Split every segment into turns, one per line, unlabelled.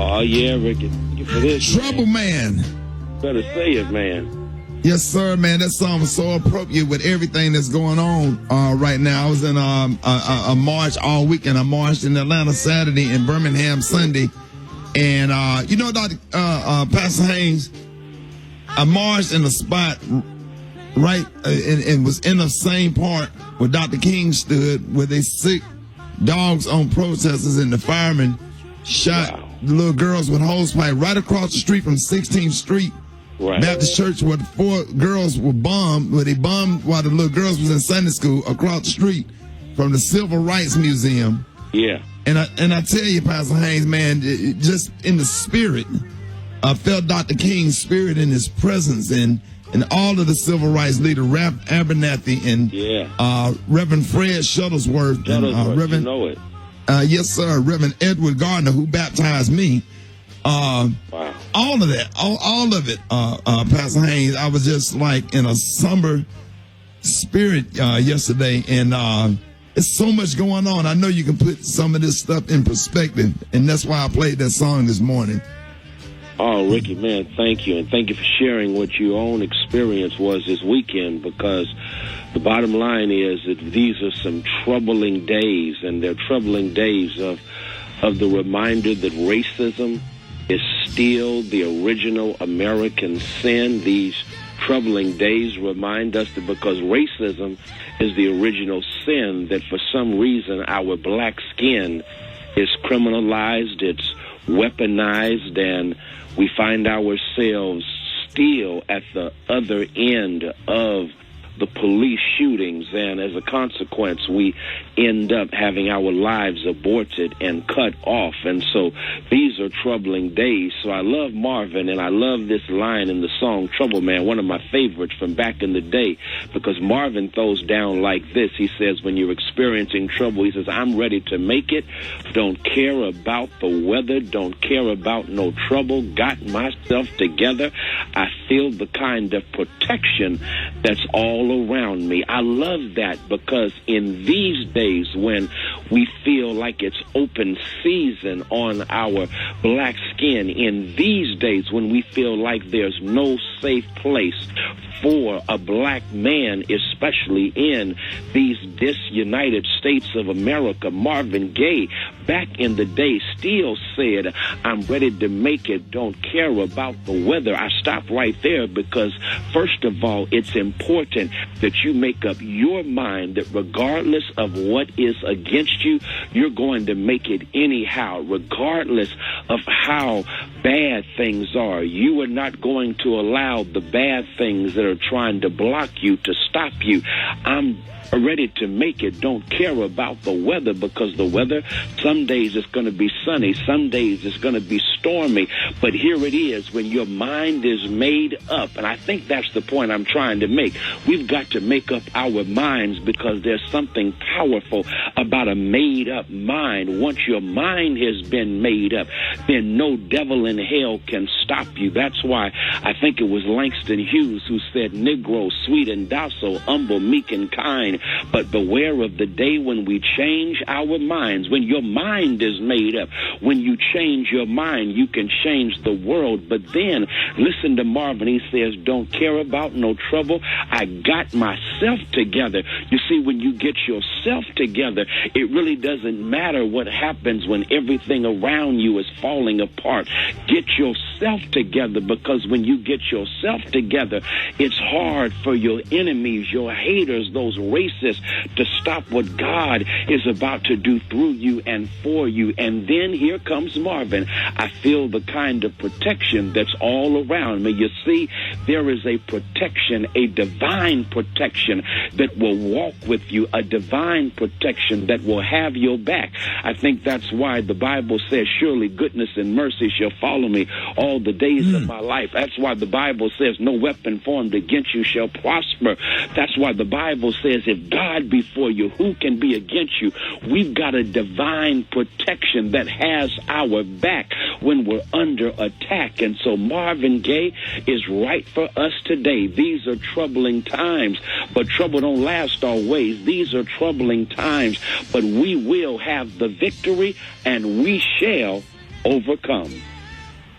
Oh, yeah, Ricky. Thank you for this.
Trouble Man.
Better say it, man.
Yes, sir, man. That song was so appropriate with everything that's going on right now. I was in a march all weekend. I marched in Atlanta Saturday and Birmingham Sunday. And, Dr. Pastor Haynes, I marched in a spot right and was in the same part where Dr. King stood, where they sick dogs on protesters and the firemen shot the little girls with hose pipe right across the street from 16th Street. Right. Baptist Church, where the 4 girls were bombed, where they bombed while the little girls was in Sunday school across the street from the Civil Rights Museum.
Yeah.
And I tell you, Pastor Haynes, man, just in the spirit, I felt Dr. King's spirit in his presence and all of the civil rights leaders, Abernathy and Reverend Fred Shuttlesworth and Reverend,
you know it.
Yes, sir, Reverend Edward Gardner, who baptized me. Wow. All of that, all of it, Pastor Haynes. I was just like in a somber spirit yesterday, and it's so much going on. I know you can put some of this stuff in perspective, and that's why I played that song this morning.
Oh, Ricky, man, thank you. And thank you for sharing what your own experience was this weekend, because the bottom line is that these are some troubling days, and they're troubling days of the reminder that racism is still the original American sin. These troubling days remind us that because racism is the original sin, that for some reason our black skin is criminalized, it's weaponized, and we find ourselves still at the other end of the police shootings, and as a consequence, we end up having our lives aborted and cut off. And so these are troubling days. So I love Marvin, and I love this line in the song Trouble Man, one of my favorites from back in the day, because Marvin throws down like this. He says, when you're experiencing trouble, he says, I'm ready to make it. Don't care about the weather. Don't care about no trouble. Got myself together. I feel the kind of protection that's all around me. I love that, because in these days when we feel like it's open season on our black skin, in these days when we feel like there's no safe place for a black man, especially in these disunited states of America, Marvin Gaye back in the day still said, I'm ready to make it, don't care about the weather. I stop right there because, first of all, it's important that you make up your mind that regardless of what is against you, you're going to make it anyhow, regardless of how bad things are. You are not going to allow the bad things that are trying to block you to stop you. I'm ready to make it. Don't care about the weather, because the weather, some days it's going to be sunny, some days it's going to be stormy, but here it is when your mind is made up. And I think that's the point I'm trying to make. We've got to make up our minds, because there's something powerful about a made up mind. Once your mind has been made up, then no devil in hell can stop you. That's why I think it was Langston Hughes who said, Negro, sweet and docile, humble, meek and kind, but beware of the day when we change our minds. When your mind is made up, when you change your mind, you can change the world. But then, listen to Marvin. He says, don't care about no trouble. I got myself together. You see, when you get yourself together, it really doesn't matter what happens when everything around you is falling apart. Get yourself together, because when you get yourself together, it's hard for your enemies, your haters, those racists, to stop what God is about to do through you and for you. And then here comes Marvin. I feel the kind of protection that's all around me. You see, there is a protection, a divine protection that will walk with you, a divine protection that will have your back. I think that's why the Bible says, surely goodness and mercy shall follow me all the days of my life. That's why the Bible says, no weapon formed against you shall prosper. That's why the Bible says, if God be for you, who can be against you? We've got a divine protection that has our back when we're under attack. And so Marvin Gaye is right for us today. These are troubling times, but trouble don't last always. These are troubling times, but we will have the victory, and we shall overcome.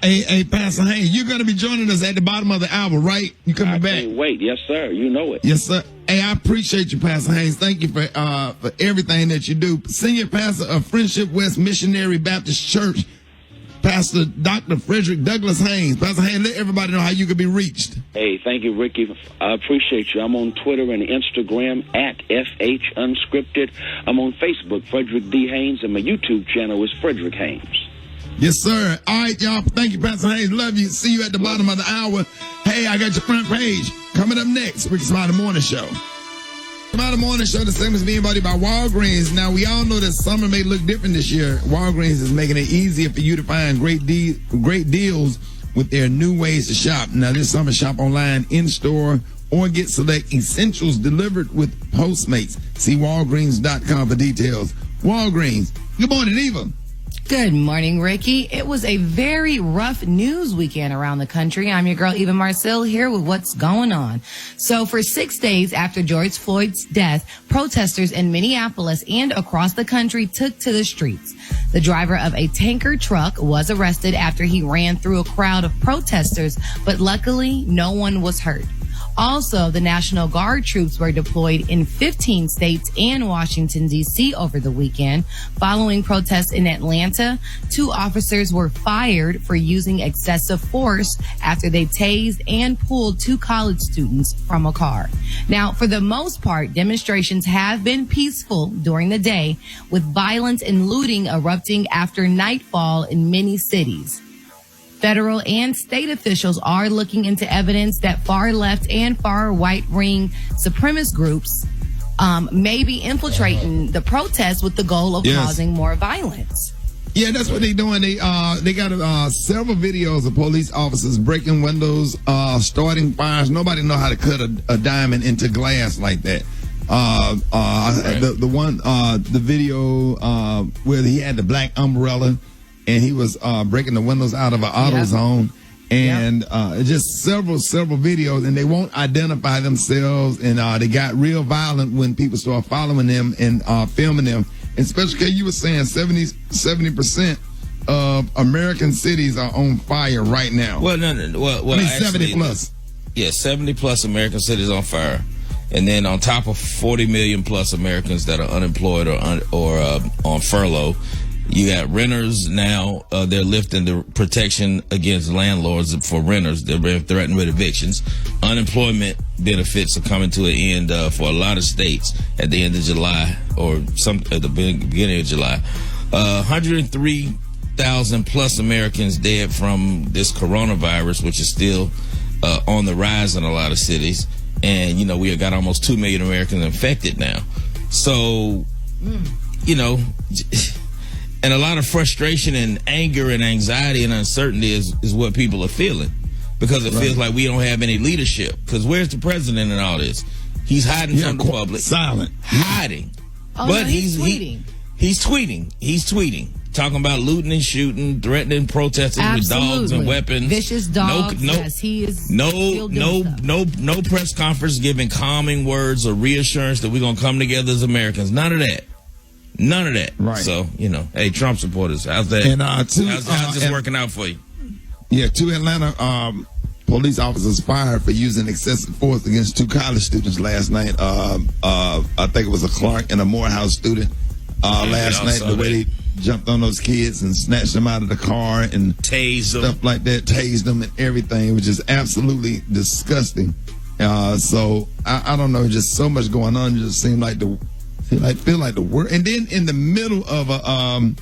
Hey, Pastor Haynes, you're going to be joining us at the bottom of the hour, right? You coming back?
Can't wait. Yes, sir. You know it.
Yes, sir. Hey, I appreciate you, Pastor Haynes. Thank you for everything that you do. Senior Pastor of Friendship West Missionary Baptist Church, Pastor Dr. Frederick Douglass Haynes. Pastor Haynes, let everybody know how you can be reached.
Hey, thank you, Ricky. I appreciate you. I'm on Twitter and Instagram at FH Unscripted. I'm on Facebook, Frederick D. Haynes, and my YouTube channel is Frederick Haynes.
Yes, sir. All right, y'all. Thank you, Pastor Haynes. Love you. See you at the bottom of the hour. Hey, I got your front page. Coming up next, Rickey Smiley Morning Show. Smiley Morning Show, the same as being bought by Walgreens. Now, we all know that summer may look different this year. Walgreens is making it easier for you to find great deals with their new ways to shop. Now, this summer, shop online, in-store, or get select essentials delivered with Postmates. See Walgreens.com for details. Walgreens. Good morning, Eva.
Good morning, Ricky. It was a very rough news weekend around the country. I'm your girl, Eva Marcel, here with what's going on. So for 6 days after George Floyd's death, protesters in Minneapolis and across the country took to the streets. The driver of a tanker truck was arrested after he ran through a crowd of protesters, but luckily no one was hurt. Also, the National Guard troops were deployed in 15 states and Washington, D.C. over the weekend. Following protests in Atlanta, 2 officers were fired for using excessive force after they tased and pulled 2 college students from a car. Now, for the most part, demonstrations have been peaceful during the day, with violence and looting erupting after nightfall in many cities. Federal and state officials are looking into evidence that far left and far right wing supremacist groups may be infiltrating the protests with the goal of causing more violence.
Yeah, that's what they're doing. They got several videos of police officers breaking windows, starting fires. Nobody know how to cut a diamond into glass like that. The video where he had the black umbrella. And he was breaking the windows out of an AutoZone, and just several videos, and they won't identify themselves, and they got real violent when people start following them and filming them. And especially because you were saying 70% of American cities are on fire right now.
Well, no. Well,
I mean,
actually,
70 plus.
Yeah, 70 plus American cities on fire. And then on top of 40 million plus Americans that are unemployed or on furlough, you got renters now. They're lifting the protection against landlords for renters. They're threatened with evictions. Unemployment benefits are coming to an end for a lot of states at the end of July or at the beginning of July. 103,000 plus Americans dead from this coronavirus, which is still on the rise in a lot of cities. And, we have got almost 2 million Americans infected now. So, and a lot of frustration and anger and anxiety and uncertainty is what people are feeling, because it feels like we don't have any leadership. Because where's the president in all this? He's hiding from the public.
Silent.
Hiding.
Oh,
but
no, he's tweeting.
He's tweeting. Talking about looting and shooting, threatening protesters with dogs and weapons.
Vicious dogs. Yes, he is.
No press conference giving calming words or reassurance that we're going to come together as Americans. None of that. Right. So, hey, Trump supporters, how's that? And how's this working out for you?
Yeah, 2 Atlanta police officers fired for using excessive force against 2 college students last night. I think it was a Clark and a Morehouse student last night. The way they jumped on those kids and snatched them out of the car and
tased them,
stuff like that, tased them and everything, which is absolutely disgusting. So I don't know, just so much going on. It just feel like the world. And then in the middle of a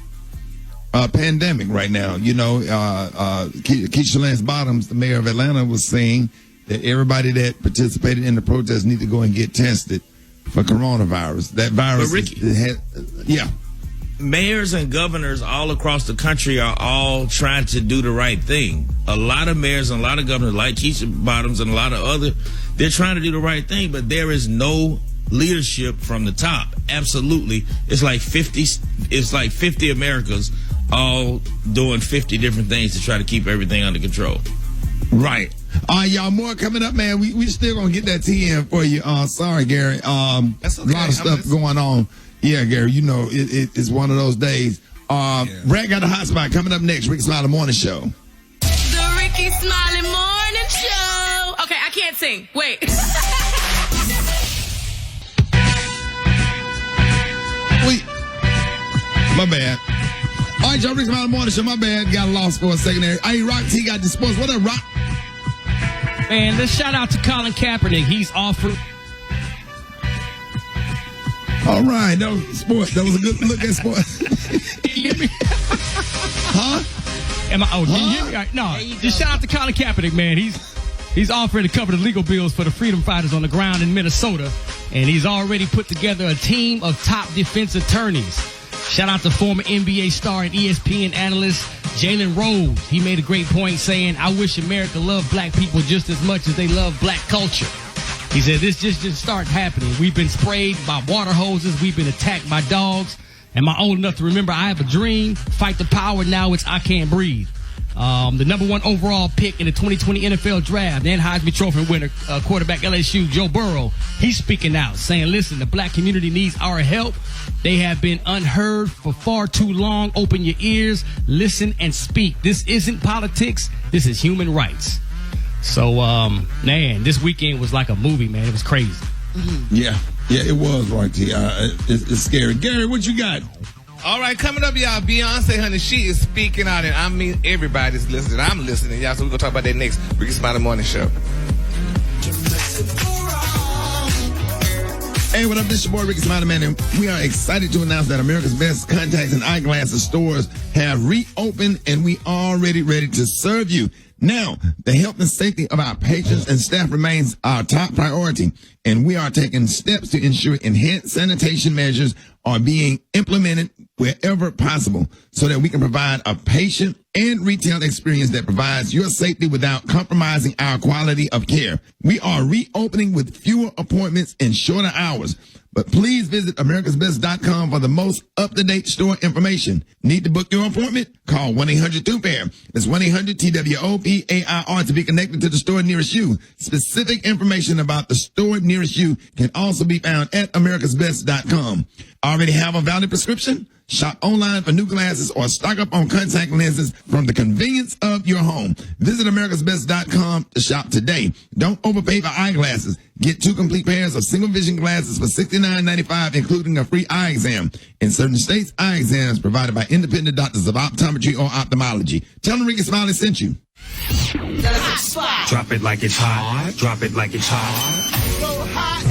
pandemic right now, Keisha Lance Bottoms, the mayor of Atlanta, was saying that everybody that participated in the protest need to go and get tested for coronavirus. That virus,
but Ricky, mayors and governors all across the country are all trying to do the right thing. A lot of mayors and a lot of governors, like Keisha Bottoms and a lot of other, they're trying to do the right thing, but there is no leadership from the top. Absolutely. It's like 50 Americas all doing 50 different things to try to keep everything under control.
Right. Y'all, more coming up, man. We still gonna get that tea in for you. Sorry, Gary.
That's okay.
A lot of stuff going on. Yeah, Gary, it's one of those days. Brad got a hot spot coming up next. Rickey Smiley Morning Show.
Smiley Morning Show. Okay, I can't sing. Wait.
Wait. My bad. All right, y'all, Rickey Smiley Morning Show. My bad. Got lost for a second there. Hey, Rock T got the sports. What up, Rock?
Man, let's shout out to Colin Kaepernick. He's offered.
All right, that was sports. That was a good look at sports.
Can you hear me?
Huh?
Am I? Oh, can you hear me? All right, no, just shout out to Colin Kaepernick, man. He's offering to cover the legal bills for the freedom fighters on the ground in Minnesota, and he's already put together a team of top defense attorneys. Shout out to former NBA star and ESPN analyst Jalen Rose. He made a great point saying, I wish America loved black people just as much as they love black culture. He said, this just didn't start happening. We've been sprayed by water hoses. We've been attacked by dogs. Am I old enough to remember I have a dream? Fight the power. Now it's I can't breathe. The number one overall pick in the 2020 NFL draft and Heisman Trophy winner, quarterback LSU, Joe Burrow, he's speaking out saying, listen, the black community needs our help. They have been unheard for far too long. Open your ears, listen, and speak. This isn't politics. This is human rights. So, man, this weekend was like a movie, man. It was crazy.
Mm-hmm. Yeah, it was, right, T. It's scary. Gary, what you got?
All right, coming up, y'all, Beyonce, honey, she is speaking out, and I mean, everybody's listening. I'm listening, y'all, so we're going to talk about that next Rickey Smiley Morning Show.
Hey, what up? This is your boy, Rickey Smiley, man, and we are excited to announce that America's Best Contacts and Eyeglasses stores have reopened, and we are ready to serve you. Now, the health and safety of our patients and staff remains our top priority, and we are taking steps to ensure enhanced sanitation measures are being implemented wherever possible so that we can provide a patient and retail experience that provides your safety without compromising our quality of care. We are reopening with fewer appointments and shorter hours. But please visit americasbest.com for the most up-to-date store information. Need to book your appointment? Call 1-800-2PAIR. That's 1-800-TWOPAIR to be connected to the store nearest you. Specific information about the store nearest you can also be found at americasbest.com. Already have a valid prescription? Shop online for new glasses or stock up on contact lenses from the convenience of your home. Visit americasbest.com to shop today. Don't overpay for eyeglasses. Get 2 complete pairs of single vision glasses for $69.95, including a free eye exam. In certain states, eye exams provided by independent doctors of optometry or ophthalmology. Tell them Rickey Smiley sent you.
Drop it like it's hot. Drop it like it's hot.
So hot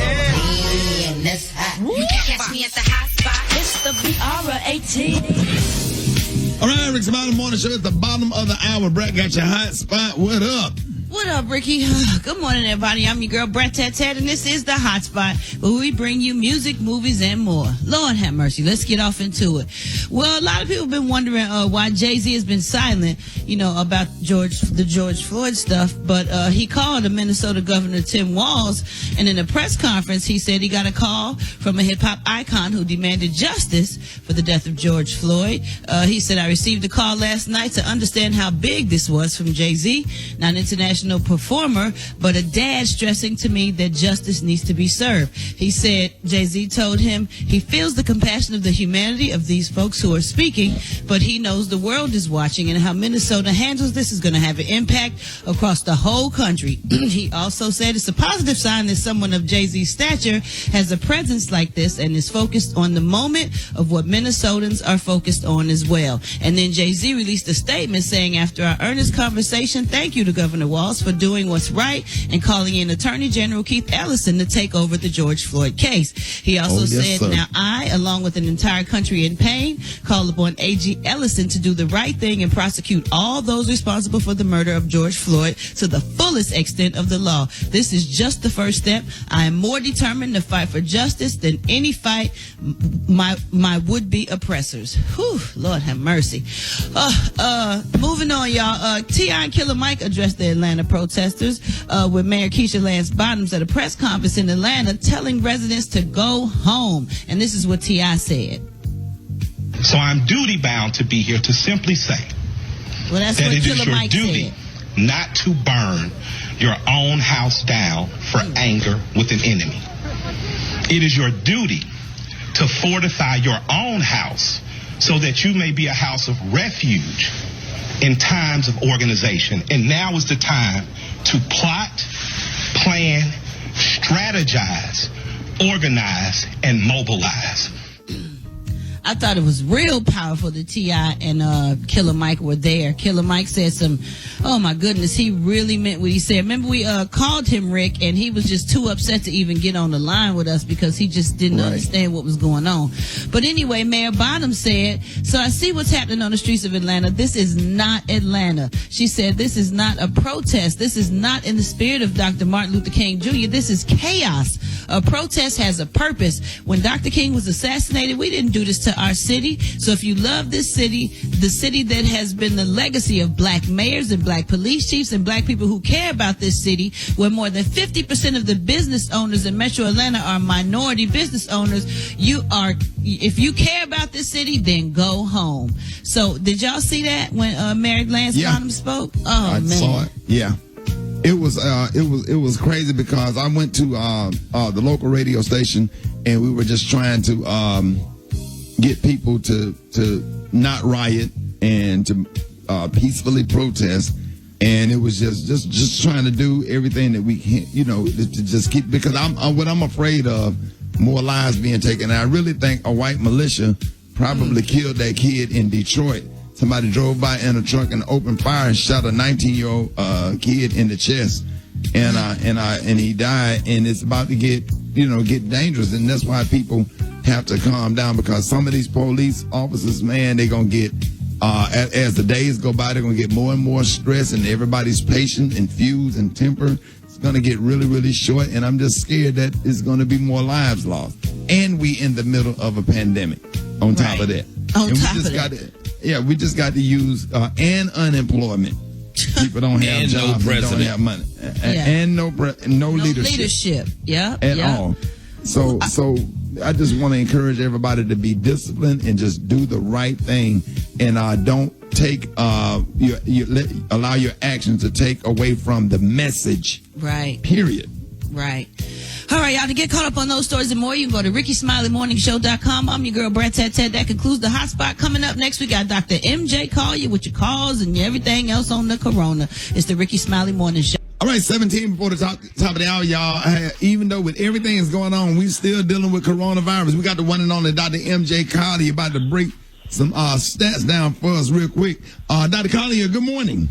and that's hot. You can catch me at the hot spot. It's the BR18.
All right, Rickey Smiley Morning Show at the bottom of the hour. Brett got your hot spot. What up?
What up, Ricky? Good morning, everybody. I'm your girl, Brett Tat, and this is the Hot Spot, where we bring you music, movies, and more. Lord have mercy. Let's get off into it. Well, a lot of people have been wondering why Jay-Z has been silent, about the George Floyd stuff, but he called the Minnesota Governor, Tim Walz, and in a press conference, he said he got a call from a hip-hop icon who demanded justice for the death of George Floyd. He said, I received a call last night to understand how big this was from Jay-Z, not an international performer, but a dad stressing to me that justice needs to be served. He said Jay-Z told him he feels the compassion of the humanity of these folks who are speaking, but he knows the world is watching, and how Minnesota handles this is going to have an impact across the whole country. He also said it's a positive sign that someone of Jay-Z's stature has a presence like this and is focused on the moment of what Minnesotans are focused on as well. And then Jay-Z released a statement saying, after our earnest conversation, thank you to Governor Walz for doing what's right and calling in Attorney General Keith Ellison to take over the George Floyd case. He also said, now I, along with an entire country in pain, call upon AG Ellison to do the right thing and prosecute all those responsible for the murder of George Floyd to the fullest extent of the law. This is just the first step. I am more determined to fight for justice than any fight my would-be oppressors. Whew, Lord have mercy. Moving on, y'all. T.I. and Killer Mike addressed the Atlanta protesters with Mayor Keisha Lance Bottoms at a press conference in Atlanta, telling residents to go home. And this is what T.I. said.
So I'm duty bound to be here to simply say
that
it is your duty not to burn your own house down for anger with an enemy. It is your duty to fortify your own house so that you may be a house of refuge in times of organization. And now is the time to plot, plan, strategize, organize, and mobilize.
I thought it was real powerful that T.I. and Killer Mike were there. Killer Mike said oh my goodness, he really meant what he said. Remember we called him Rick, and he was just too upset to even get on the line with us because he just didn't understand what was going on. But anyway, Mayor Bottom said, so I see what's happening on the streets of Atlanta. This is not Atlanta. She said, this is not a protest. This is not in the spirit of Dr. Martin Luther King Jr. This is chaos. A protest has a purpose. When Dr. King was assassinated, we didn't do this to our city. So if you love this city, the city that has been the legacy of black mayors and black police chiefs and black people who care about this city, where more than 50% of the business owners in Metro Atlanta are minority business owners, if you care about this city, then go home. So did y'all see that when Mayor Lance Bottom spoke? Oh,
I
man.
saw it. Yeah. It was crazy because I went to the local radio station and we were just trying to get people to not riot and to peacefully protest, and it was just trying to do everything that we can, to just keep, because what I'm afraid of, more lives being taken. And I really think a white militia probably killed that kid in Detroit. Somebody drove by in a truck and opened fire and shot a 19-year-old kid in the chest, and he died. And it's about to get dangerous, and that's why people have to calm down, because some of these police officers, man, they're gonna get as the days go by, they're gonna get more and more stressed, and everybody's patient and fused and temper. It's gonna get really, really short, and I'm just scared that it's gonna be more lives lost, and we in the middle of a pandemic. On top of that, we just got to use and unemployment. People don't have jobs, and don't have money, and no leadership. At all. So I just want to encourage everybody to be disciplined and just do the right thing, and don't take allow your actions to take away from the message.
Right.
Period.
Right. All right, y'all, to get caught up on those stories and more, you can go to RickeySmileyMorningShow.com. I'm your girl, Brad Ted. That concludes the hotspot. Coming up next, we got Dr. MJ call you with your calls and everything else on the corona. It's the Rickey Smiley Morning Show.
All right, 17 before the top of the hour, y'all. Even though with everything that's going on, we still dealing with coronavirus. We got the one and only Dr. MJ Collier about to break some stats down for us real quick. Dr. Collier, good morning.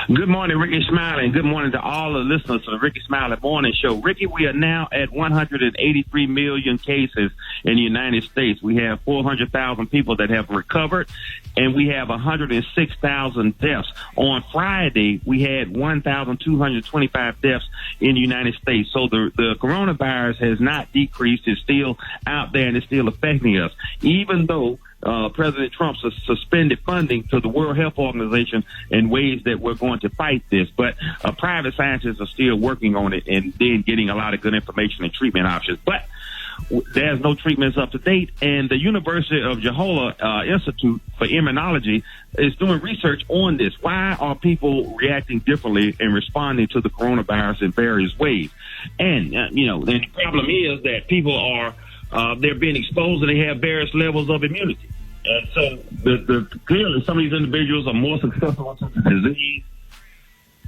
Good morning, Rickey Smiley, and good morning to all the listeners to the Rickey Smiley Morning Show. Rickey, we are now at 183 million cases in the United States. We have 400,000 people that have recovered, and we have 106,000 deaths. On Friday, we had 1,225 deaths in the United States. So the coronavirus has not decreased. It's still out there, and it's still affecting us, even though President Trump suspended funding to the World Health Organization in ways that we're going to fight this. But private scientists are still working on it and then getting a lot of good information and treatment options. But there's no treatments up to date. And the University of Jehola Institute for Immunology is doing research on this. Why are people reacting differently and responding to the coronavirus in various ways? And, the problem is that people are they're being exposed and they have various levels of immunity. And so clearly some of these individuals are more susceptible to the disease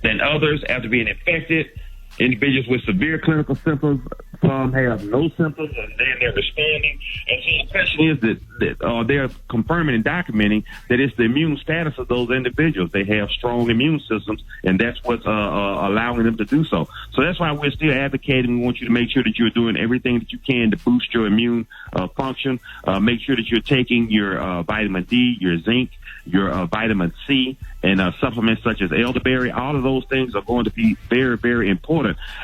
than others after being infected. Individuals with severe clinical symptoms, some have no symptoms, and then they're responding. And so the question is that they're confirming and documenting that it's the immune status of those individuals. They have strong immune systems, and that's what's allowing them to do so. So that's why we're still advocating. We want you to make sure that you're doing everything that you can to boost your immune function. Make sure that you're taking your vitamin D, your zinc, your vitamin C, and supplements such as elderberry. All of those things are going to be very, very important.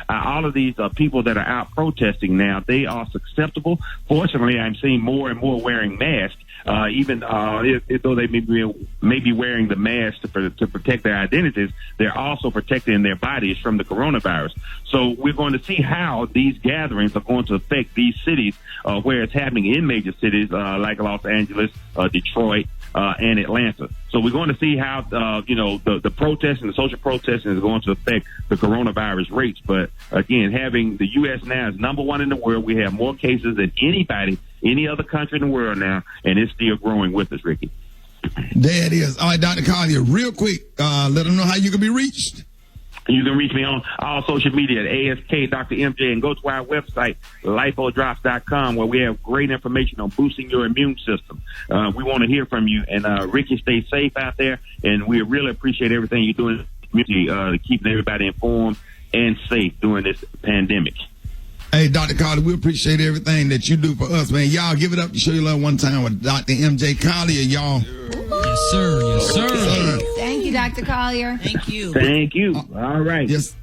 All of these people that are out protesting now, they are susceptible. Fortunately, I'm seeing more and more wearing masks, even though they may be wearing the mask to protect their identities, they're also protecting their bodies from the coronavirus. So we're going to see how these gatherings are going to affect these cities where it's happening in major cities like Los Angeles, Detroit, and Atlanta. So we're going to see how, the protest and the social protesting is going to affect the coronavirus rates. But again, having the U.S. now is number one in the world. We have more cases than any other country in the world now, and it's still growing with us, Ricky.
There it is. All right, Dr. Collier, real quick, let them know how you can be reached.
You can reach me on all social media at ASK Dr. MJ, and go to our website, lipodrops.com, where we have great information on boosting your immune system. We want to hear from you. And Ricky, stay safe out there, and we really appreciate everything you're doing in the community, keeping everybody informed and safe during this pandemic.
Hey, Dr. Collier, we appreciate everything that you do for us, man. Y'all give it up to show your love one time with Dr. MJ Collier, y'all.
Yes, sir. Yes, sir.
Thank you, Dr. Collier.
Thank you.
Thank you. All right.
Yes,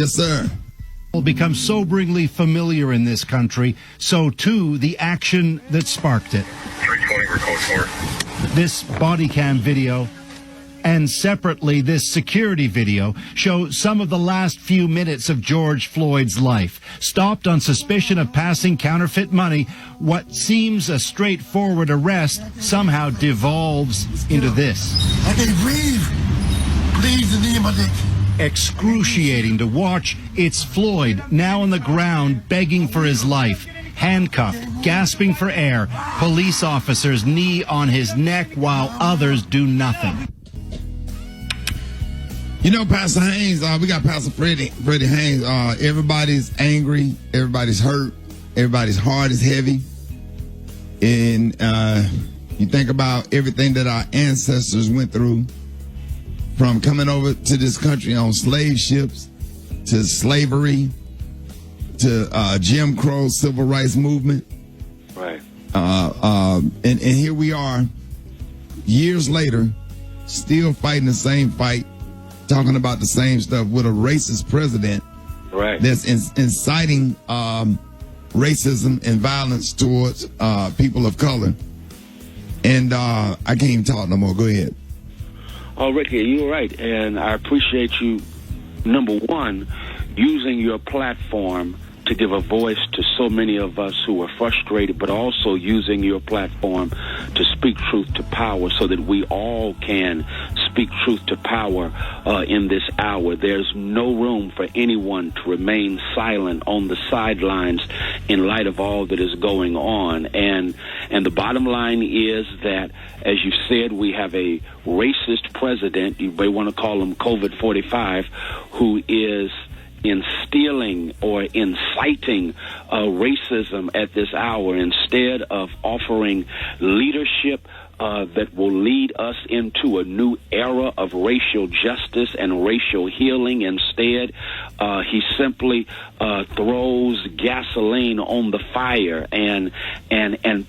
sir.
Will become soberingly familiar in this country, so too the action that sparked it.
320, we're code 4.
This body cam video and separately this security video show some of the last few minutes of George Floyd's life. Stopped on suspicion of passing counterfeit money, what seems a straightforward arrest somehow devolves into this.
I can breathe. Please, in the name of the...
Excruciating to watch. It's Floyd, now on the ground, begging for his life. Handcuffed, gasping for air. Police officers knee on his neck while others do nothing.
You know, Pastor Haynes, we got Pastor Freddie Haynes. Everybody's angry. Everybody's hurt. Everybody's heart is heavy. And you think about everything that our ancestors went through, from coming over to this country on slave ships, to slavery, to Jim Crow civil rights movement.
Right.
And here we are, years later, still fighting the same fight, talking about the same stuff with a racist president,
Right.
that's inciting racism and violence towards people of color. And I can't even talk no more. Go ahead.
Oh, Ricky, you're right. And I appreciate you, number one, using your platform to give a voice to so many of us who are frustrated, but also using your platform to speak truth to power so that we all can speak truth to power in this hour. There's no room for anyone to remain silent on the sidelines in light of all that is going on. And the bottom line is that, as you said, we have a racist president, you may want to call him COVID-45, who is instilling or inciting racism at this hour instead of offering leadership that will lead us into a new era of racial justice and racial healing. Instead, he simply throws gasoline on the fire. And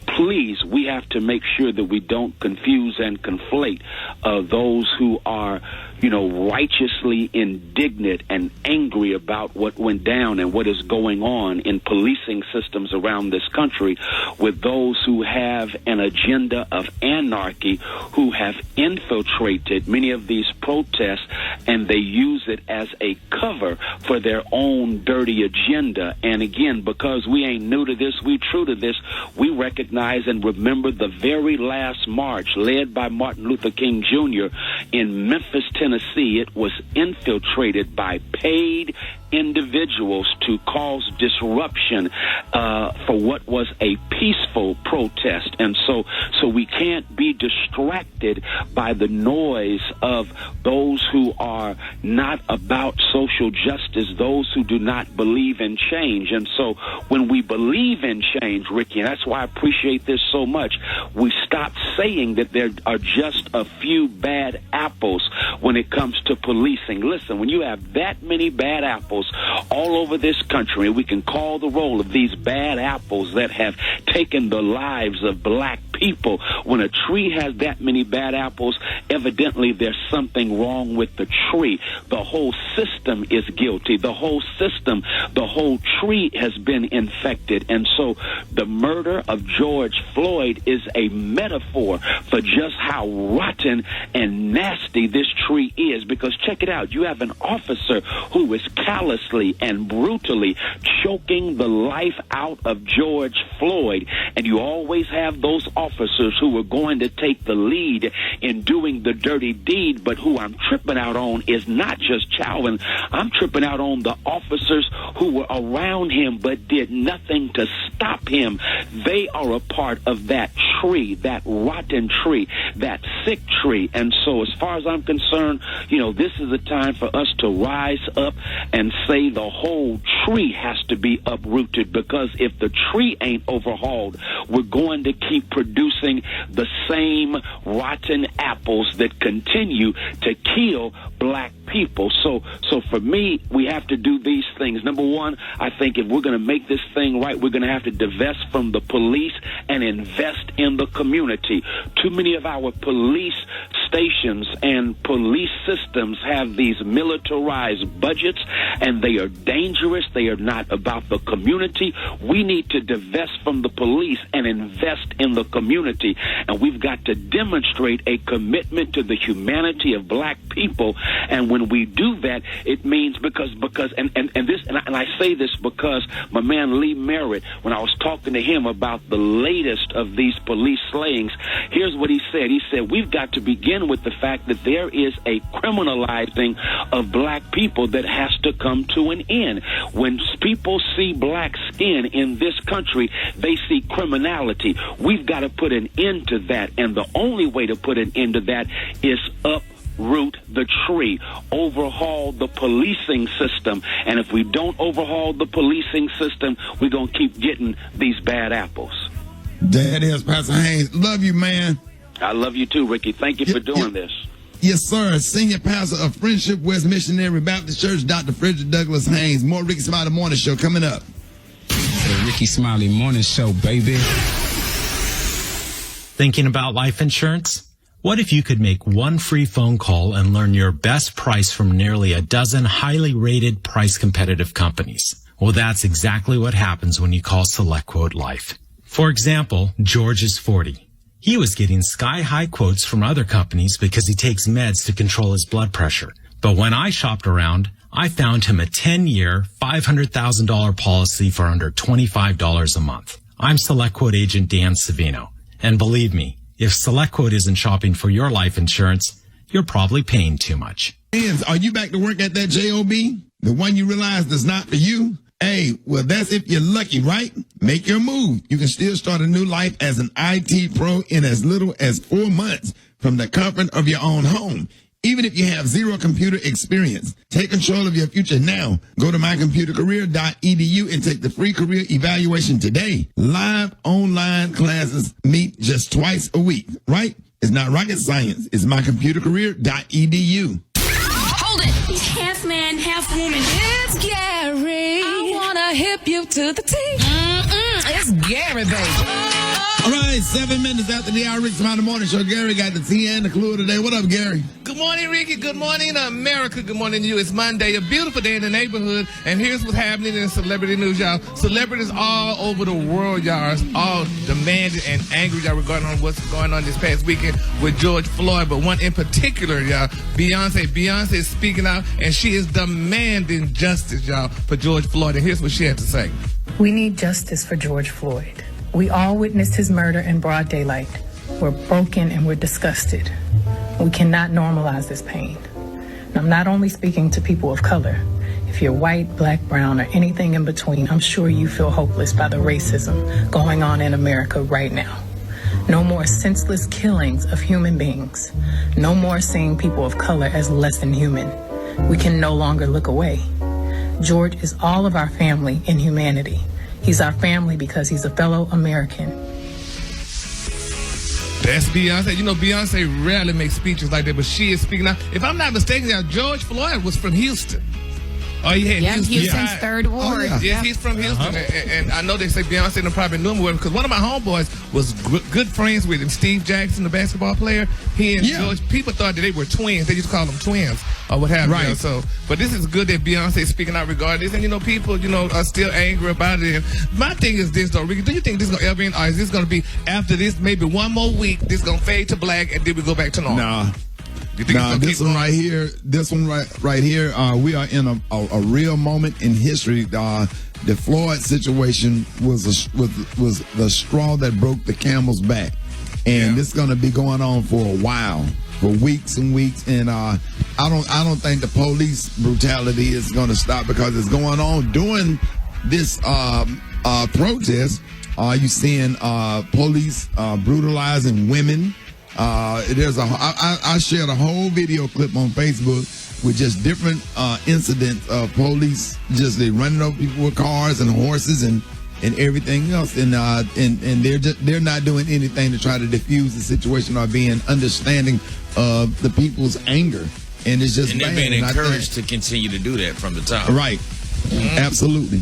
please, we have to make sure that we don't confuse and conflate those who are, righteously indignant and angry about what went down and what is going on in policing systems around this country with those who have an agenda of anarchy, who have infiltrated many of these protests, and they use it as a cover for their own dirty agenda. And again, because we ain't new to this, we true to this, we recognize and remember the very last march led by Martin Luther King Jr. in Memphis, Tennessee. It was infiltrated by paid individuals to cause disruption for what was a peaceful protest. And so we can't be distracted by the noise of those who are not about social justice, those who do not believe in change. And so when we believe in change, Ricky, and that's why I appreciate this so much, we stop saying that there are just a few bad apples when it comes to policing. Listen, when you have that many bad apples all over this country, and we can call the roll of these bad apples that have taken the lives of black people, when a tree has that many bad apples, evidently there's something wrong with the tree. The whole system is guilty. The whole system, the whole tree has been infected. And so the murder of George Floyd is a metaphor for just how rotten and nasty this tree is. Because check it out, you have an officer who is callously and brutally choking the life out of George Floyd, and you always have those officers who are going to take the lead in doing the dirty deed. But who I'm tripping out on is not just Chauvin. I'm tripping out on the officers who were around him but did nothing to stop him. They are a part of that tree, that rotten tree, that sick tree. And so as far as I'm concerned, this is a time for us to rise up and say the whole tree has to be uprooted, because if the tree ain't overhauled, we're going to keep producing the same rotten apples that continue to kill black people. So for me, we have to do these things. Number one, I think if we're going to make this thing right, we're going to have to divest from the police and invest in the community. Too many of our police stations and police systems have these militarized budgets, and they are dangerous. They are not about the community. We need to divest from the police and invest in the community, and we've got to demonstrate a commitment to the humanity of black people. And when we do that, it means because I say this because my man Lee Merritt, when I was talking to him about the latest of these police slayings, here's what he said. He said, we've got to begin with the fact that there is a criminalizing of black people that has to come to an end. When people see black skin in this country, they see criminality. We've got to put an end to that, and the only way to put an end to that is uproot the tree, overhaul the policing system. And if we don't overhaul the policing system, we're going to keep getting these bad apples.
That is Pastor Haynes. Love you, man.
I love you too, Ricky. Thank you for doing this.
Yes, sir. Senior pastor of Friendship West Missionary Baptist Church, Dr. Frederick Douglass Haynes. More Rickey Smiley Morning Show coming up.
The Rickey Smiley Morning Show, baby.
Thinking about life insurance? What if you could make one free phone call and learn your best price from nearly a dozen highly rated, price competitive companies? Well, that's exactly what happens when you call SelectQuote Life. For example, George is 40. He was getting sky-high quotes from other companies because he takes meds to control his blood pressure. But when I shopped around, I found him a 10-year, $500,000 policy for under $25 a month. I'm SelectQuote agent Dan Savino. And believe me, if SelectQuote isn't shopping for your life insurance, you're probably paying too much.
Are you back to work at that job? The one you realized is not for you? Hey, well, that's if you're lucky, right? Make your move. You can still start a new life as an IT pro in as little as 4 months from the comfort of your own home. Even if you have zero computer experience, take control of your future now. Go to mycomputercareer.edu and take the free career evaluation today. Live online classes meet just twice a week, right? It's not rocket science. It's mycomputercareer.edu.
Hold it. Half man, half woman. It's Gary. I wanna hip you to the T. It's Gary, baby.
All right, 7 minutes after the hour, Rickey Smiley Morning Show. Gary got the tea and the clue today. What up, Gary?
Good morning, Ricky. Good morning, America. Good morning to you. It's Monday, a beautiful day in the neighborhood. And here's what's happening in celebrity news, y'all. Celebrities all over the world, y'all, are all demanding and angry, y'all, regarding on what's going on this past weekend with George Floyd. But one in particular, y'all, Beyonce is speaking out, and she is demanding justice, y'all, for George Floyd. And here's what she had to say.
We need justice for George Floyd. We all witnessed his murder in broad daylight. We're broken and we're disgusted. We cannot normalize this pain. And I'm not only speaking to people of color. If you're white, black, brown, or anything in between, I'm sure you feel hopeless by the racism going on in America right now. No more senseless killings of human beings. No more seeing people of color as less than human. We can no longer look away. George is all of our family in humanity. He's our family because he's a fellow American.
That's Beyonce. You know, Beyonce rarely makes speeches like that, but she is speaking out. If I'm not mistaken, George Floyd was from Houston. Oh, yeah,
Houston's third ward.
Oh, yeah. Yes, he's from Houston, and I know they say Beyonce and probably knew him well because one of my homeboys was good friends with him, Steve Jackson, the basketball player. He and George, people thought that they were twins. They used to call them twins or what have you. So, but this is good that Beyonce is speaking out regarding this, and you know, people, you know, are still angry about it. And my thing is this, though, Ricky. Do you think this is gonna ever end, or is this gonna be after this, maybe one more week? This gonna fade to black, and then we go back to normal?
Nah. This one right here, we are in a real moment in history. The Floyd situation was the straw that broke the camel's back, and this is going to be going on for a while, for weeks and weeks. And I don't think the police brutality is going to stop because it's going on during this protest. You seeing police brutalizing women. I shared a whole video clip on Facebook with just different incidents of police just running over people with cars and horses and everything else, and they're not doing anything to try to diffuse the situation or being understanding of the people's anger, and it's just
they're being encouraged to continue to do that from the top.
Right. Absolutely.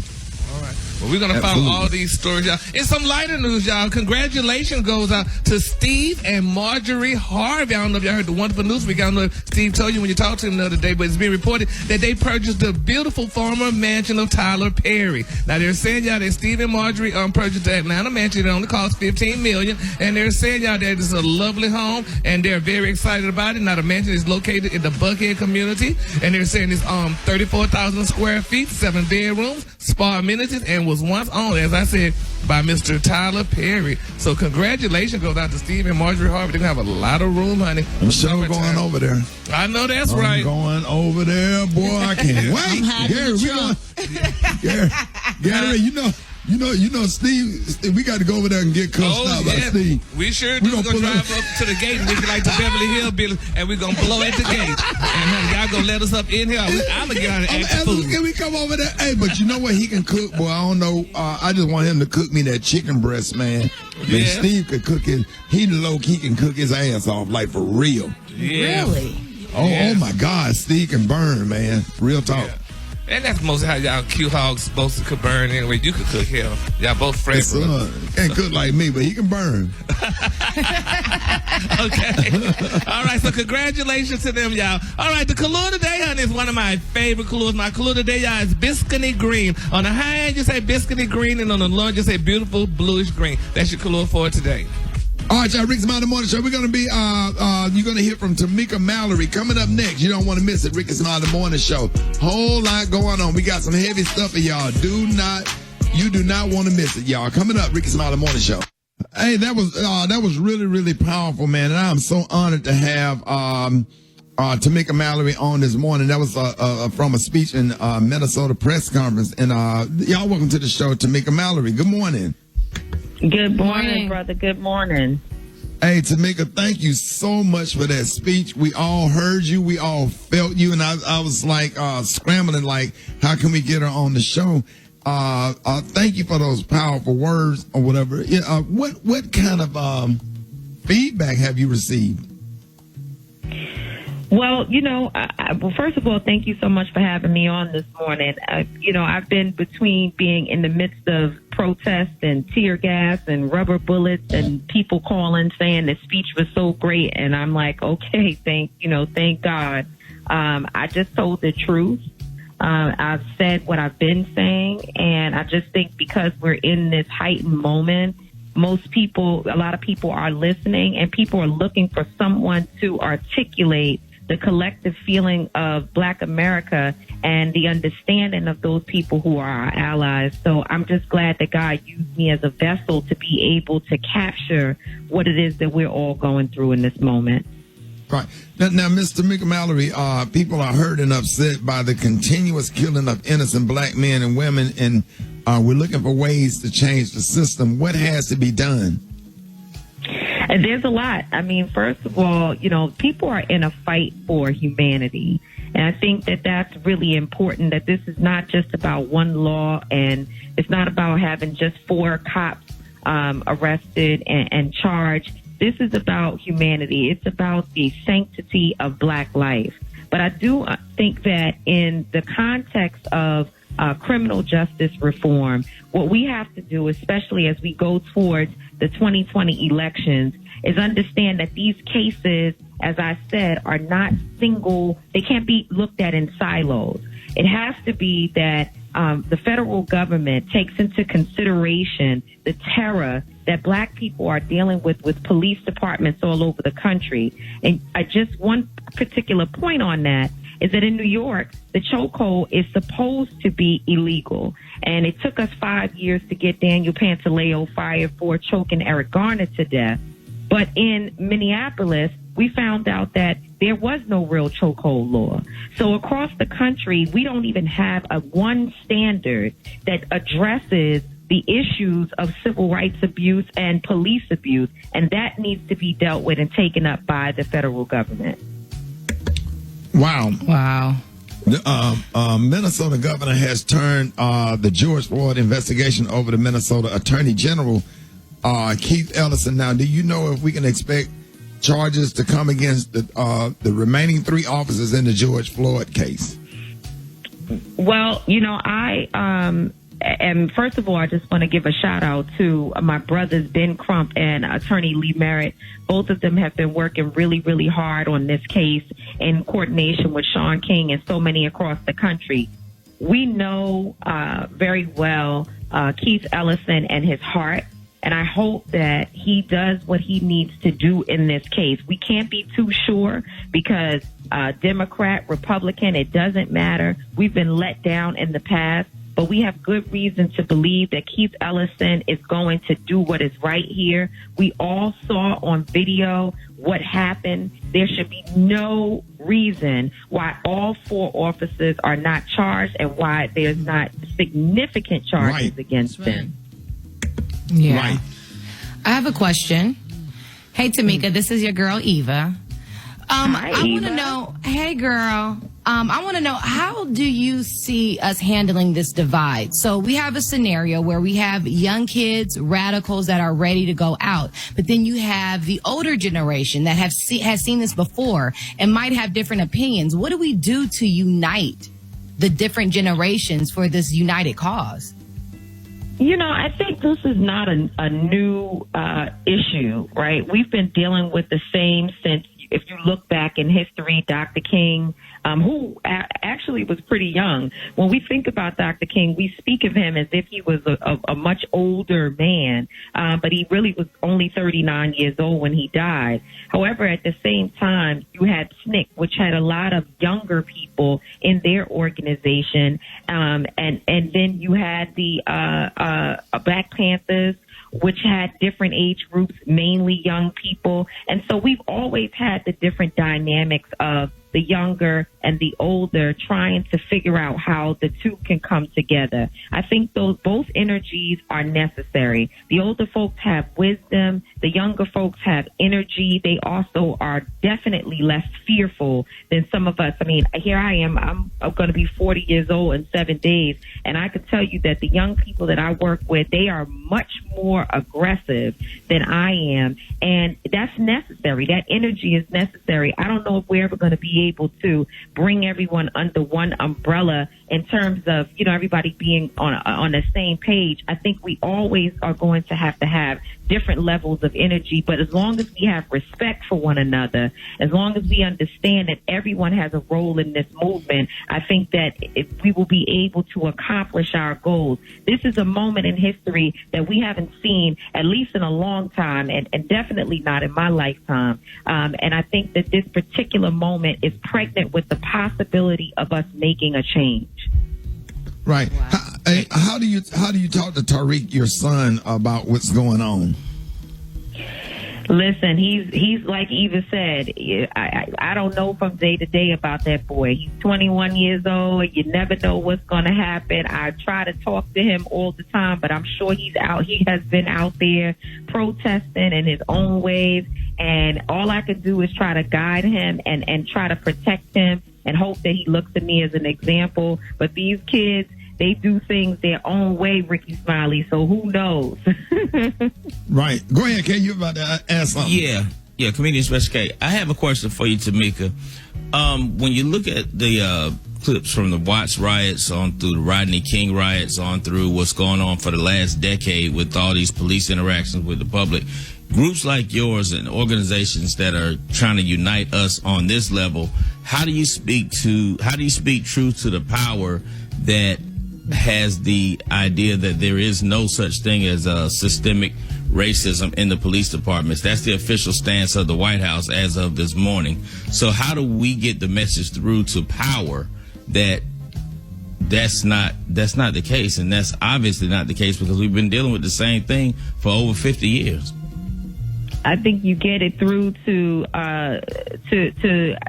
Well, we're going to follow all these stories, y'all. In some lighter news, y'all, congratulations goes out to Steve and Marjorie Harvey. I don't know if y'all heard the wonderful news week. I don't know if Steve told you when you talked to him the other day, but it's being reported that they purchased the beautiful former mansion of Tyler Perry. Now, they're saying, y'all, that Steve and Marjorie purchased the Atlanta mansion. It only cost $15 million, and they're saying, y'all, that it's a lovely home, and they're very excited about it. Now, the mansion is located in the Buckhead community, and they're saying it's 34,000 square feet, 7 bedrooms, spa amenities, and was once owned, as I said, by Mr. Tyler Perry. So congratulations goes out to Steve and Marjorie Harvey. They're going to have a lot of room, honey.
I'm sure going over there.
I know that's right.
Going over there, boy. I can't wait. Gary, you know, Steve, we got to go over there and get cussed out by Steve.
We sure do. We're going to drive up to the gate and we like to Beverly Hillbillies, and we're going to blow at the gate. And honey, y'all going to let us up in here. I'm going to get out and act food.
Can we come over there? Hey, but you know what? He can cook, boy. I don't know. I just want him to cook me that chicken breast, man. Yeah. Steve could cook it. He can cook his ass off, like for real.
Yeah.
Really?
Oh my God. Steve can burn, man. Real talk.
Yeah. And that's mostly how y'all cute hogs supposed to could burn anyway. You could cook hell. Y'all both fresh.
Can't cook like me, but he can burn.
Okay. All right, so congratulations to them, y'all. All right, the color today, honey, is one of my favorite colors. My color today, y'all, is biscuity green. On the high end, you say biscuity green, and on the low end, you say beautiful bluish green. That's your color for today.
All right, y'all, Rickey Smiley Morning Show. We're going to be, you're going to hear from Tamika Mallory coming up next. You don't want to miss it. Rickey Smiley Morning Show. Whole lot going on. We got some heavy stuff for y'all. You do not want to miss it, y'all. Coming up, Rickey Smiley Morning Show. Hey, that was really, really powerful, man. And I'm so honored to have, Tamika Mallory on this morning. That was, from a speech in, Minnesota press conference. And, y'all welcome to the show, Tamika Mallory. Good morning.
Good morning, brother. Good morning.
Hey, Tamika, thank you so much for that speech. We all heard you. We all felt you. And I was like scrambling, like, how can we get her on the show? Thank you for those powerful words or whatever. What kind of feedback have you received?
Well, well, first of all, thank you so much for having me on this morning. I've been between being in the midst of protests and tear gas and rubber bullets and people calling saying the speech was so great. And I'm like, okay, thank God. I just told the truth. I've said what I've been saying. And I just think because we're in this heightened moment, a lot of people are listening and people are looking for someone to articulate the collective feeling of Black America and the understanding of those people who are our allies. So I'm just glad that God used me as a vessel to be able to capture what it is that we're all going through in this moment.
Right. Now, Mr. Tamika Mallory, people are hurt and upset by the continuous killing of innocent Black men and women, and we're looking for ways to change the system. What has to be done?
And there's a lot. I mean, first of all, people are in a fight for humanity. And I think that that's really important, that this is not just about one law and it's not about having just 4 cops arrested and charged. This is about humanity. It's about the sanctity of Black life. But I do think that in the context of criminal justice reform, what we have to do, especially as we go towards the 2020 elections, is understand that these cases, as I said, are not single. They can't be looked at in silos. It has to be that the federal government takes into consideration the terror that Black people are dealing with police departments all over the country. And just one particular point on that is that in New York, the chokehold is supposed to be illegal. And it took us 5 years to get Daniel Pantaleo fired for choking Eric Garner to death. But in Minneapolis, we found out that there was no real chokehold law. So across the country, we don't even have one standard that addresses the issues of civil rights abuse and police abuse, and that needs to be dealt with and taken up by the federal government.
Wow.
Wow.
The Minnesota governor has turned the George Floyd investigation over to Minnesota Attorney General Keith Ellison. Now, do you know if we can expect charges to come against the remaining 3 officers in the George Floyd case?
Well, and first of all, I just want to give a shout out to my brothers, Ben Crump and Attorney Lee Merritt. Both of them have been working really, really hard on this case in coordination with Sean King and so many across the country. We know very well Keith Ellison and his heart, and I hope that he does what he needs to do in this case. We can't be too sure because Democrat, Republican, it doesn't matter. We've been let down in the past. But we have good reason to believe that Keith Ellison is going to do what is right here. We all saw on video what happened. There should be no reason why all 4 officers are not charged and why there's not significant charges against them.
Yeah.
Right.
I have a question. Hey, Tamika, this is your girl, Eva.
Hi,
I want to
Eva.
know, hey, girl, I want to know, how do you see us handling this divide? So we have a scenario where we have young kids, radicals that are ready to go out, but then you have the older generation that has seen this before and might have different opinions. What do we do to unite the different generations for this united cause?
I think this is not a new issue, right? We've been dealing with the same since, if you look back in history, Dr. King, who actually was pretty young. When we think about Dr. King, we speak of him as if he was a much older man, but he really was only 39 years old when he died. However, at the same time, you had SNCC, which had a lot of younger people in their organization, and then you had the Black Panthers, which had different age groups, mainly young people. And so we've always had the different dynamics of the younger and the older trying to figure out how the two can come together. I think both energies are necessary. The older folks have wisdom. The younger folks have energy. They also are definitely less fearful than some of us. I mean, here I am. I'm going to be 40 years old in 7 days. And I could tell you that the young people that I work with, they are much more aggressive than I am. And that's necessary. That energy is necessary. I don't know if we're ever going to be able to bring everyone under one umbrella in terms of, everybody being on the same page. I think we always are going to have different levels of energy, but as long as we have respect for one another, as long as we understand that everyone has a role in this movement, I think that we will be able to accomplish our goals. This is a moment in history that we haven't seen, at least in a long time, and definitely not in my lifetime. And I think that this particular moment is pregnant with the possibility of us making a change.
Right. Wow. How do you talk to Tariq, your son, about what's going on?
Listen, he's like Eva said, I don't know from day to day about that boy. He's 21 years old. You never know what's going to happen. I try to talk to him all the time, but I'm sure he's out. He has been out there protesting in his own ways, and all I can do is try to guide him and try to protect him and hope that he looks at me as an example. But these kids, they do things their own way, Rickey Smiley, so who knows?
Right. Go ahead, Kay. You about to ask something?
Yeah, Comedian Special K. I have a question for you, Tamika. When you look at the clips from the Watts riots on through the Rodney King riots on through what's going on for the last decade with all these police interactions with the public, groups like yours and organizations that are trying to unite us on this level, how do you speak truth to the power that has the idea that there is no such thing as systemic racism in the police departments? That's the official stance of the White House as of this morning. So how do we get the message through to power that that's not the case? And that's obviously not the case because we've been dealing with the same thing for over 50 years.
I think you get it through to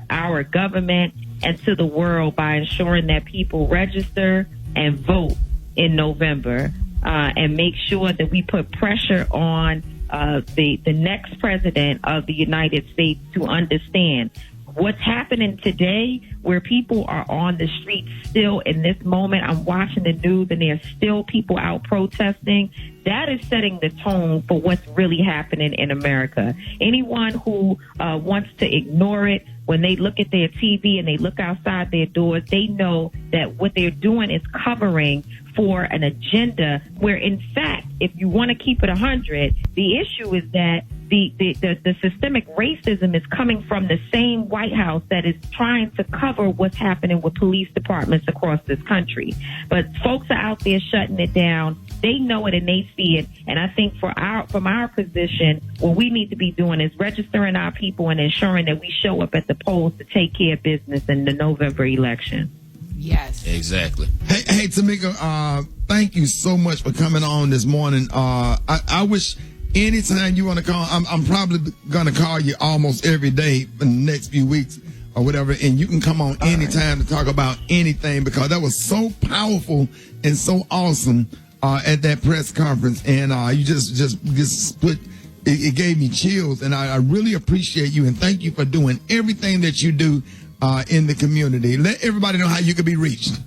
our government and to the world by ensuring that people register and vote in November. and make sure that we put pressure on the next president of the United States to understand what's happening today, where people are on the streets still in this moment. I'm watching the news and there's still people out protesting. That is setting the tone for what's really happening in America. Anyone who wants to ignore it, when they look at their TV and they look outside their doors, they know that what they're doing is covering for an agenda where, in fact, if you want to keep it 100, the issue is that the systemic racism is coming from the same White House that is trying to cover what's happening with police departments across this country. But folks are out there shutting it down. They know it and they see it. And I think from our position, what we need to be doing is registering our people and ensuring that we show up at the polls to take care of business in the November election.
Yes.
Exactly.
Hey, Tamika, thank you so much for coming on this morning. I wish anytime you want to call, I'm probably going to call you almost every day for the next few weeks or whatever, and you can come on anytime to talk about anything, because that was so powerful and so awesome at that press conference, and you just put it gave me chills, and I really appreciate you, and thank you for doing everything that you do in the community. Let everybody know how you can be reached.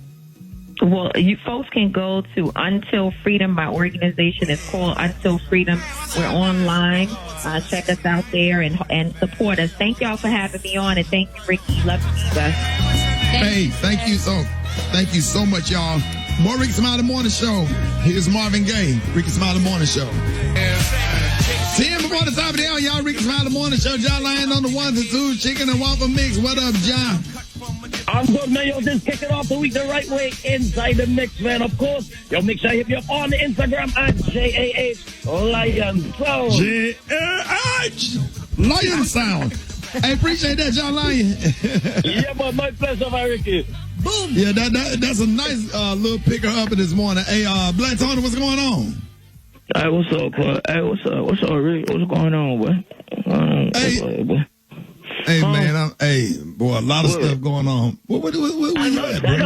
Well, you folks can go to Until Freedom. My organization is called Until Freedom. We're online. Check us out there and support us. Thank y'all for having me on, and thank you, Ricky. Love you guys.
Hey, thank you so much, y'all. More Rickey Smiley Morning Show. Here's Marvin Gaye, Rickey Smiley Morning Show. 10 before the top of the hour, y'all. Rickey Smiley Morning Show. John Lyon on the ones and twos, chicken and waffle mix. What up, John?
I'm good, man. Yo, just kicking off the week the right way inside the mix, man. Of course, yo, make sure I hit you up on the Instagram at JAH Lion Sound.
JAH Lion Sound. I appreciate that, John Lyon.
Yeah, but my pleasure, my Ricky.
Boom. Yeah, that's a nice little picker up this morning. Hey, Black Tony, what's going on?
Hey, what's up, boy? Hey, what's up? What's up, Rick? What's going on, boy?
Hey, man, boy, a lot of stuff going on. What
I'm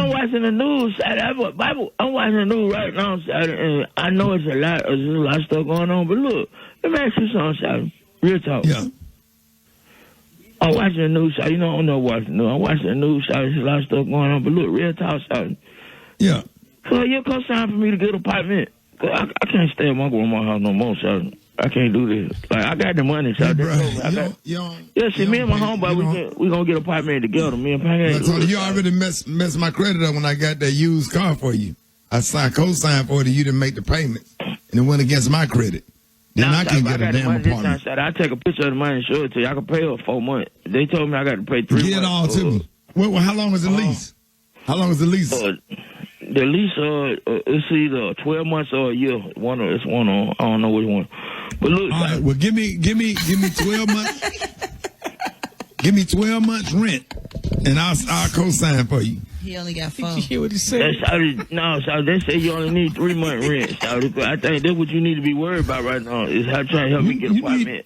watching the news. I'm watching the news right now, and I know there's a lot of stuff going on, but look, let me ask you something, Shawty. Real talk.
Yeah.
I'm watching the news, Shawty. You know, I don't know watching the news. I'm watching the news, Shawty. There's a lot of stuff going on, but look, real talk, Shawty.
Yeah.
So you come sign for me to get an apartment. I can't stay at my grandma's house no more, Shawty. I can't do this. Like, I got the money, so me and my homeboy, we gonna get an apartment together. Me and Pangy.
You already messed my credit up when I got that used car for you. I co-signed for it, and you didn't make the payments, and it went against my credit. Then I can't get a damn apartment.
I take a picture of the money and show it to you. I can pay her 4 months. They told me I got to pay 3 months.
Get it all to me. Well, how long is the lease? How long is the lease?
The lease, it's either 12 months or a year. It's one on. I don't know which one. But look,
all right, well, give me 12 months. Give me 12 months rent, and I'll co-sign for you.
He only got 4.
You hear what he said?
No, they say you only need 3 months rent. I think that's what you need to be worried about right now. Is how trying to help me get an apartment.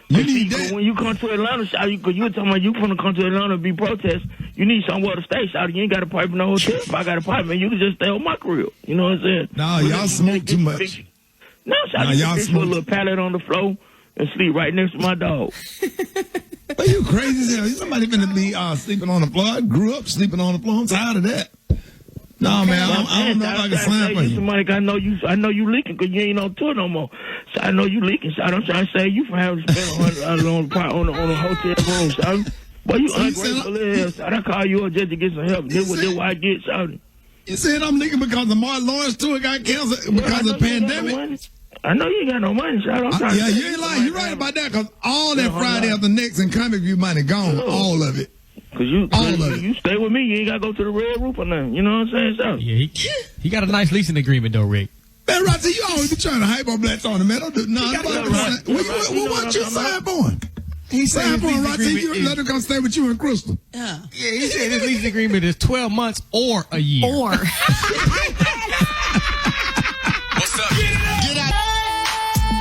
You need that.
When you come to Atlanta, because you were talking about you want to come to Atlanta and be protest, you need somewhere to stay, Shawty. You ain't got a apartment in no hotel. If I got an apartment, you can just stay on my crib. You know what I'm saying?
No, y'all smoke too much.
No, Shawty, y'all put a little pallet on the floor and sleep right next to my dog.
Are you crazy as hell? Somebody finna be sleeping on the floor. I grew up sleeping on the floor. I'm tired of that. No, man, I don't know if I can sign for you.
Somebody, I know you leaking because you ain't on tour no more. So I know you leaking. So I'm trying to save you from having to spend $100 on a hotel room, son. Boy, you ungrateful as hell, son. I call you up just to get some help. This what I get, son.
You said I'm leaking because the Martin Lawrence tour got canceled because of the pandemic?
I know you ain't got no money, son.
Yeah, you ain't lying. You're right about that because all that Friday after next and Comic View money gone. All of it.
Cause you stay with me, you ain't gotta go to the Red Roof or nothing. You know what I'm saying? So.
Yeah, he got a nice leasing agreement though, Rick.
Man, Roger, you always be trying to hype on Black Tony, man. Don't do what you sign for? He signed for Roger. You let him come stay with you in Crystal.
Yeah, he said his leasing agreement is 12 months or a year.
Or.
What's up? Get out.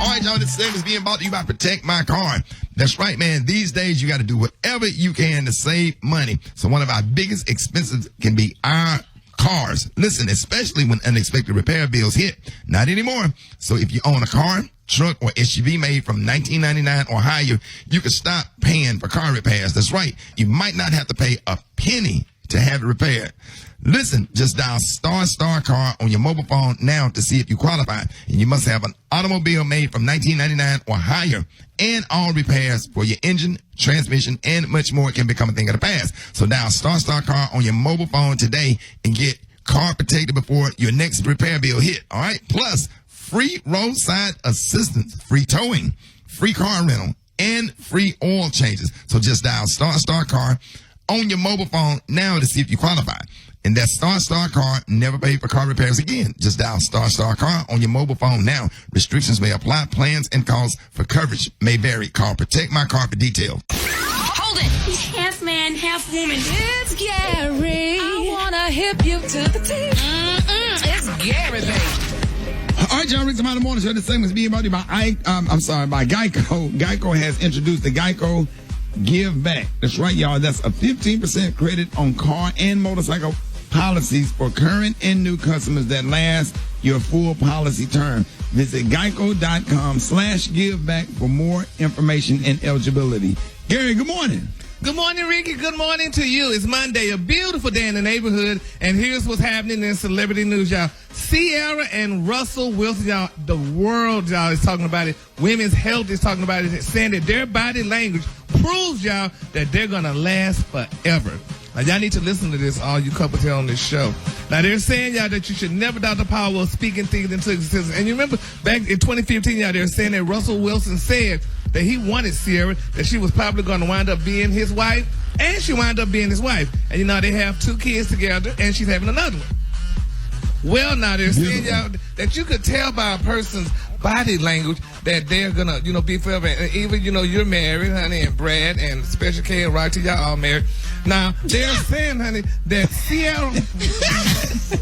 All right, y'all, this segment is being brought to you by Protect My Car. That's right, man. These days, you got to do whatever you can to save money. So one of our biggest expenses can be our cars. Listen, especially when unexpected repair bills hit. Not anymore. So if you own a car, truck, or SUV made from 1999 or higher, you can stop paying for car repairs. That's right. You might not have to pay a penny to have it repaired. Listen, just dial ** car on your mobile phone now to see if you qualify. And you must have an automobile made from 1999 or higher. And all repairs for your engine, transmission, and much more can become a thing of the past. So dial ** car on your mobile phone today and get car protected before your next repair bill hit. All right? Plus, free roadside assistance, free towing, free car rental, and free oil changes. So just dial ** car on your mobile phone now to see if you qualify. And that's ** car, never pay for car repairs again. Just dial ** car on your mobile phone now. Restrictions may apply. Plans and costs for coverage may vary. Call Protect My Car for details.
Hold it. He's half man, half woman.
It's Gary. I wanna hip you to the T. It's Gary, baby.
All right, y'all, Rick Smiley Morning Show. This segment is being brought to you by Geico. Geico has introduced the Geico Give Back. That's right, y'all. That's a 15% credit on car and motorcycle policies for current and new customers that last your full policy term. Visit geico.com/giveback for more information and eligibility. Gary, good morning.
Good morning, Ricky. Good morning to you. It's Monday, a beautiful day in the neighborhood, and here's what's happening in celebrity news, y'all. Ciara and Russell Wilson, y'all, the world, y'all, is talking about it. Women's Health is talking about it, saying that their body language proves, y'all, that they're going to last forever. Now, y'all need to listen to this, all you couples here on this show. Now, they're saying, y'all, that you should never doubt the power of speaking things into existence. And you remember back in 2015, y'all, they're saying that Russell Wilson said that he wanted Ciara, that she was probably going to wind up being his wife, and she wound up being his wife. And, you know, they have 2 kids together, and she's having another one. Well, now, they're saying, y'all, that you could tell by a person's body language that they're going to, you know, be forever. And even, you know, you're married, honey, and Brad, and Special K and Rocky, y'all all married. Now, they're saying, honey, that Ciara...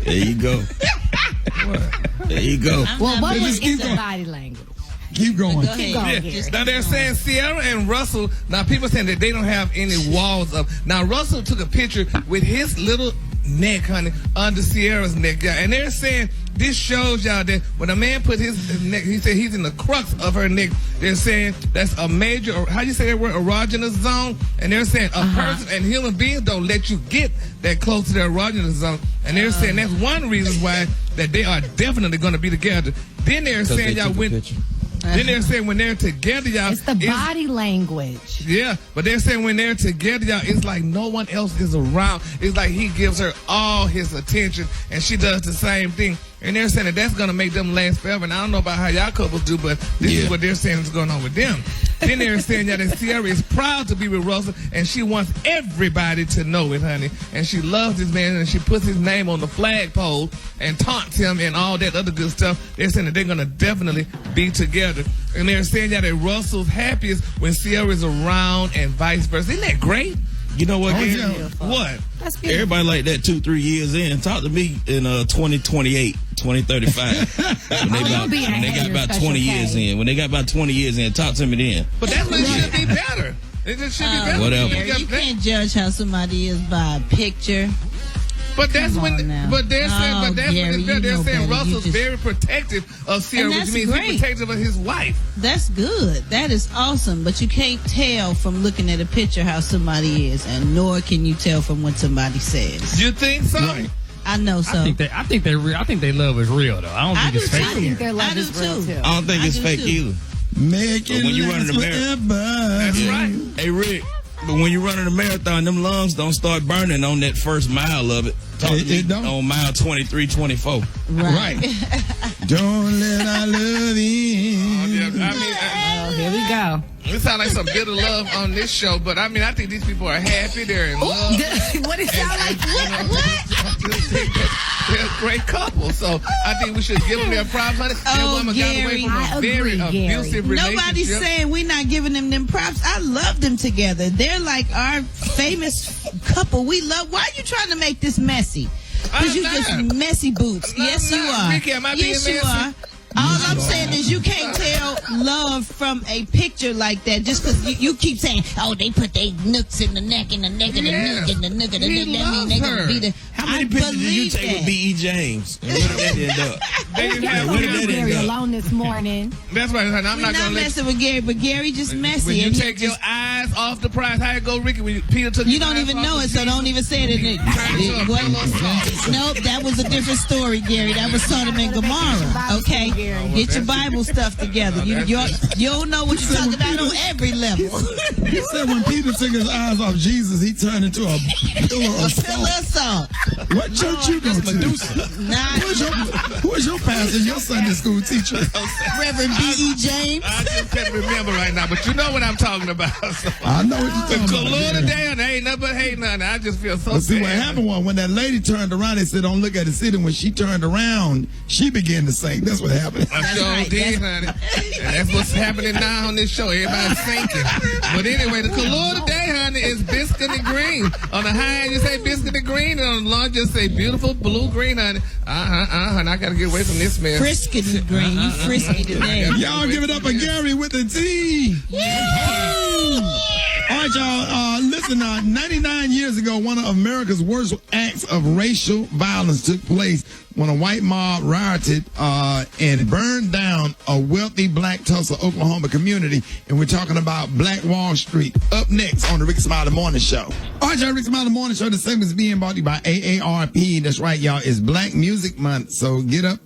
There you go.
What?
There you go.
Well, what was his body language?
Keep going.
Keep going, Gary.
Now they're saying Ciara and Russell, now people saying that they don't have any walls up. Now Russell took a picture with his little neck, honey, under Ciara's neck, y'all. And they're saying this shows y'all that when a man put his neck, he said he's in the crux of her neck. They're saying that's a major, or how you say that word, erogenous zone. And they're saying a person and human beings don't let you get that close to their erogenous zone. And they're saying that's one reason why that they are definitely going to be together. Then they're saying y'all then they're saying when they're together, y'all.
It's the body language.
Yeah, but they're saying when they're together, y'all, it's like no one else is around. It's like he gives her all his attention, and she does the same thing. And they're saying that that's going to make them last forever. And I don't know about how y'all couples do, but this is what they're saying is going on with them. Then they're saying that Ciara is proud to be with Russell, and she wants everybody to know it, honey. And she loves this man, and she puts his name on the flagpole and taunts him and all that other good stuff. They're saying that they're going to definitely be together. And they're saying that Russell's happiest when Ciara is around and vice versa. Isn't that great?
You know what, Gary?
What?
Everybody like that 2-3 years in. Talk to me in 2028, 2035. when they got about 20 years in. When they got about 20 years in, talk to me then.
But that's when it should be better. It just should be better.
Whatever.
You can't judge how somebody is by a picture.
But that's when it's better. They're saying Russell's very protective of Ciara, which means he's protective of his wife.
That's good. That is awesome. But you can't tell from looking at a picture how somebody is, and nor can you tell from what somebody says.
You think so?
Right. I know so.
I think their love is real though. I don't think it's fake.
I think their love is real too.
I don't think it's fake either.
Make it
when you run the marathon,
that's right.
Hey Rick, but when you running a marathon, them lungs don't start burning on that first mile of it. It don't. On mile 23, 24.
Right. Don't let our love in.
Here we go.
It sounds like some bitter love on this show, but I mean, I think these people are happy. They're in love.
What it sound like?
They're a great couple, so I think we should give them their props. That woman got away from a very abusive relationship.
Nobody's saying we're not giving them props. I love them together. They're like our famous couple. We love. Why are you trying to make this messy? Because you just messy boots. Yes, you are.
Ricky, am I being messy?
You are. All I'm saying is you can't tell love from a picture like that just because you keep saying, oh, they put their nooks in the neck and the neck and the nook and the nook and the nook. That means they're going to be the...
How many pictures did you take with B.E. James? And where did that end up?
They didn't have
Where did that Gary alone this morning.
That's right. I'm
We're
not
not
going to
messing with Gary, but Gary just messy.
When you
and
take your eyes off the prize, how it go, Ricky? When Peter took
you don't even know it, so don't even say it. Nope, that was a different story, Gary. That was Sodom and Gomorrah. Okay, get your Bible stuff together. You don't know what you're talking about on every level.
He said when Peter took his eyes off Jesus, he turned into a pillar of salt. What church you go to? Who is your pastor? Your Sunday school teacher?
Reverend B.E. James.
I just can't remember right now, but you know what I'm talking about. So.
I know what you're talking about.
Lord damn, there ain't nothing but hate nothing. I just feel so
But see,
bad.
what happened was when that lady turned around, they said, don't look at the city. When she turned around, she began to sing. That's what happened.
I sure did, honey. And that's what's happening now on this show. Everybody's thinking. But anyway, the color today, honey, is biscuit and green. On the high end, you say biscuit and green. And on the low, just say beautiful blue green, honey. And I got to get away from this mess.
Frisky and green. You frisky today.
Y'all give it up for Gary with the T. All right, y'all. Listen, 99 years ago, one of America's worst acts of racial violence took place when a white mob rioted and burned down a wealthy black Tulsa, Oklahoma community. And we're talking about Black Wall Street. Up next on the Rickey Smiley Morning Show. All right, y'all, Rickey Smiley Morning Show. The segment is being brought to you by AARP. That's right, y'all. It's Black Music Month. So get up.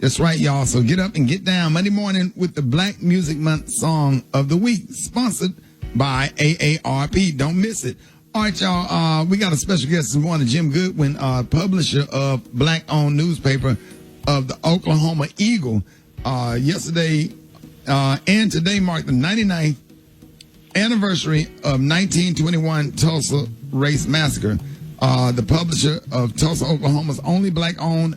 That's right, y'all. So get up and get down Monday morning with the Black Music Month Song of the Week, sponsored by AARP. Don't miss it. All right, y'all. We got a special guest this morning, Jim Goodwin, publisher of black-owned newspaper of the Oklahoma Eagle. Yesterday and today marked the 99th anniversary of 1921 Tulsa Race Massacre. The publisher of Tulsa, Oklahoma's only black-owned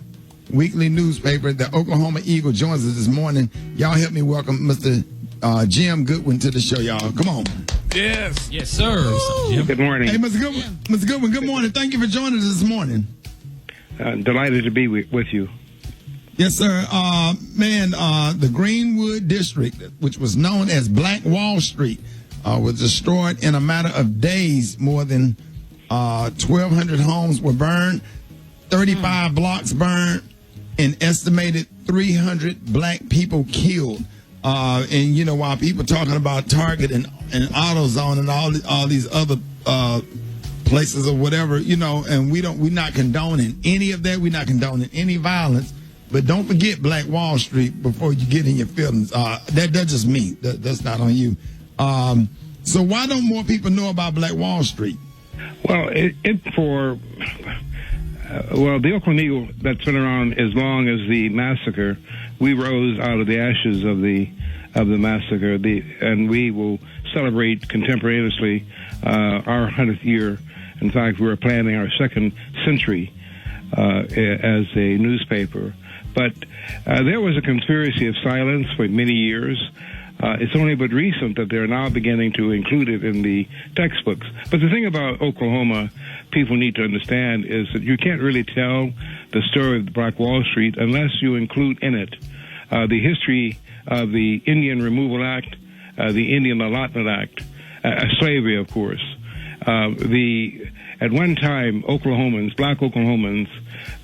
weekly newspaper, the Oklahoma Eagle, joins us this morning. Y'all help me welcome Mr. Jim Goodwin to the show, y'all. Come on.
Yes.
Yes, sir.
Good morning.
Hey, Mr. Goodwin. Mr. Goodwin, good morning. Thank you for joining us this morning.
Delighted to be with you.
Yes, sir. The Greenwood District, which was known as Black Wall Street, was destroyed in a matter of days. More than 1,200 homes were burned, 35 blocks burned, and estimated 300 black people killed. And you know, while people talking about Target and AutoZone and all these other places or whatever, you know, and we're not condoning any of that. We're not condoning any violence. But don't forget Black Wall Street before you get in your feelings. That's just me. That's not on you. So why don't more people know about Black Wall Street?
Well, the Oakland Eagle, that's been around as long as the massacre. We rose out of the ashes of the massacre, and we will celebrate contemporaneously our 100th year. In fact, we're planning our second century as a newspaper. But there was a conspiracy of silence for many years. It's only but recent that they're now beginning to include it in the textbooks. But the thing about Oklahoma, people need to understand, is that you can't really tell the story of the Black Wall Street unless you include in it the history of the Indian Removal Act, the Indian Allotment Act, slavery, of course. At one time, black Oklahomans,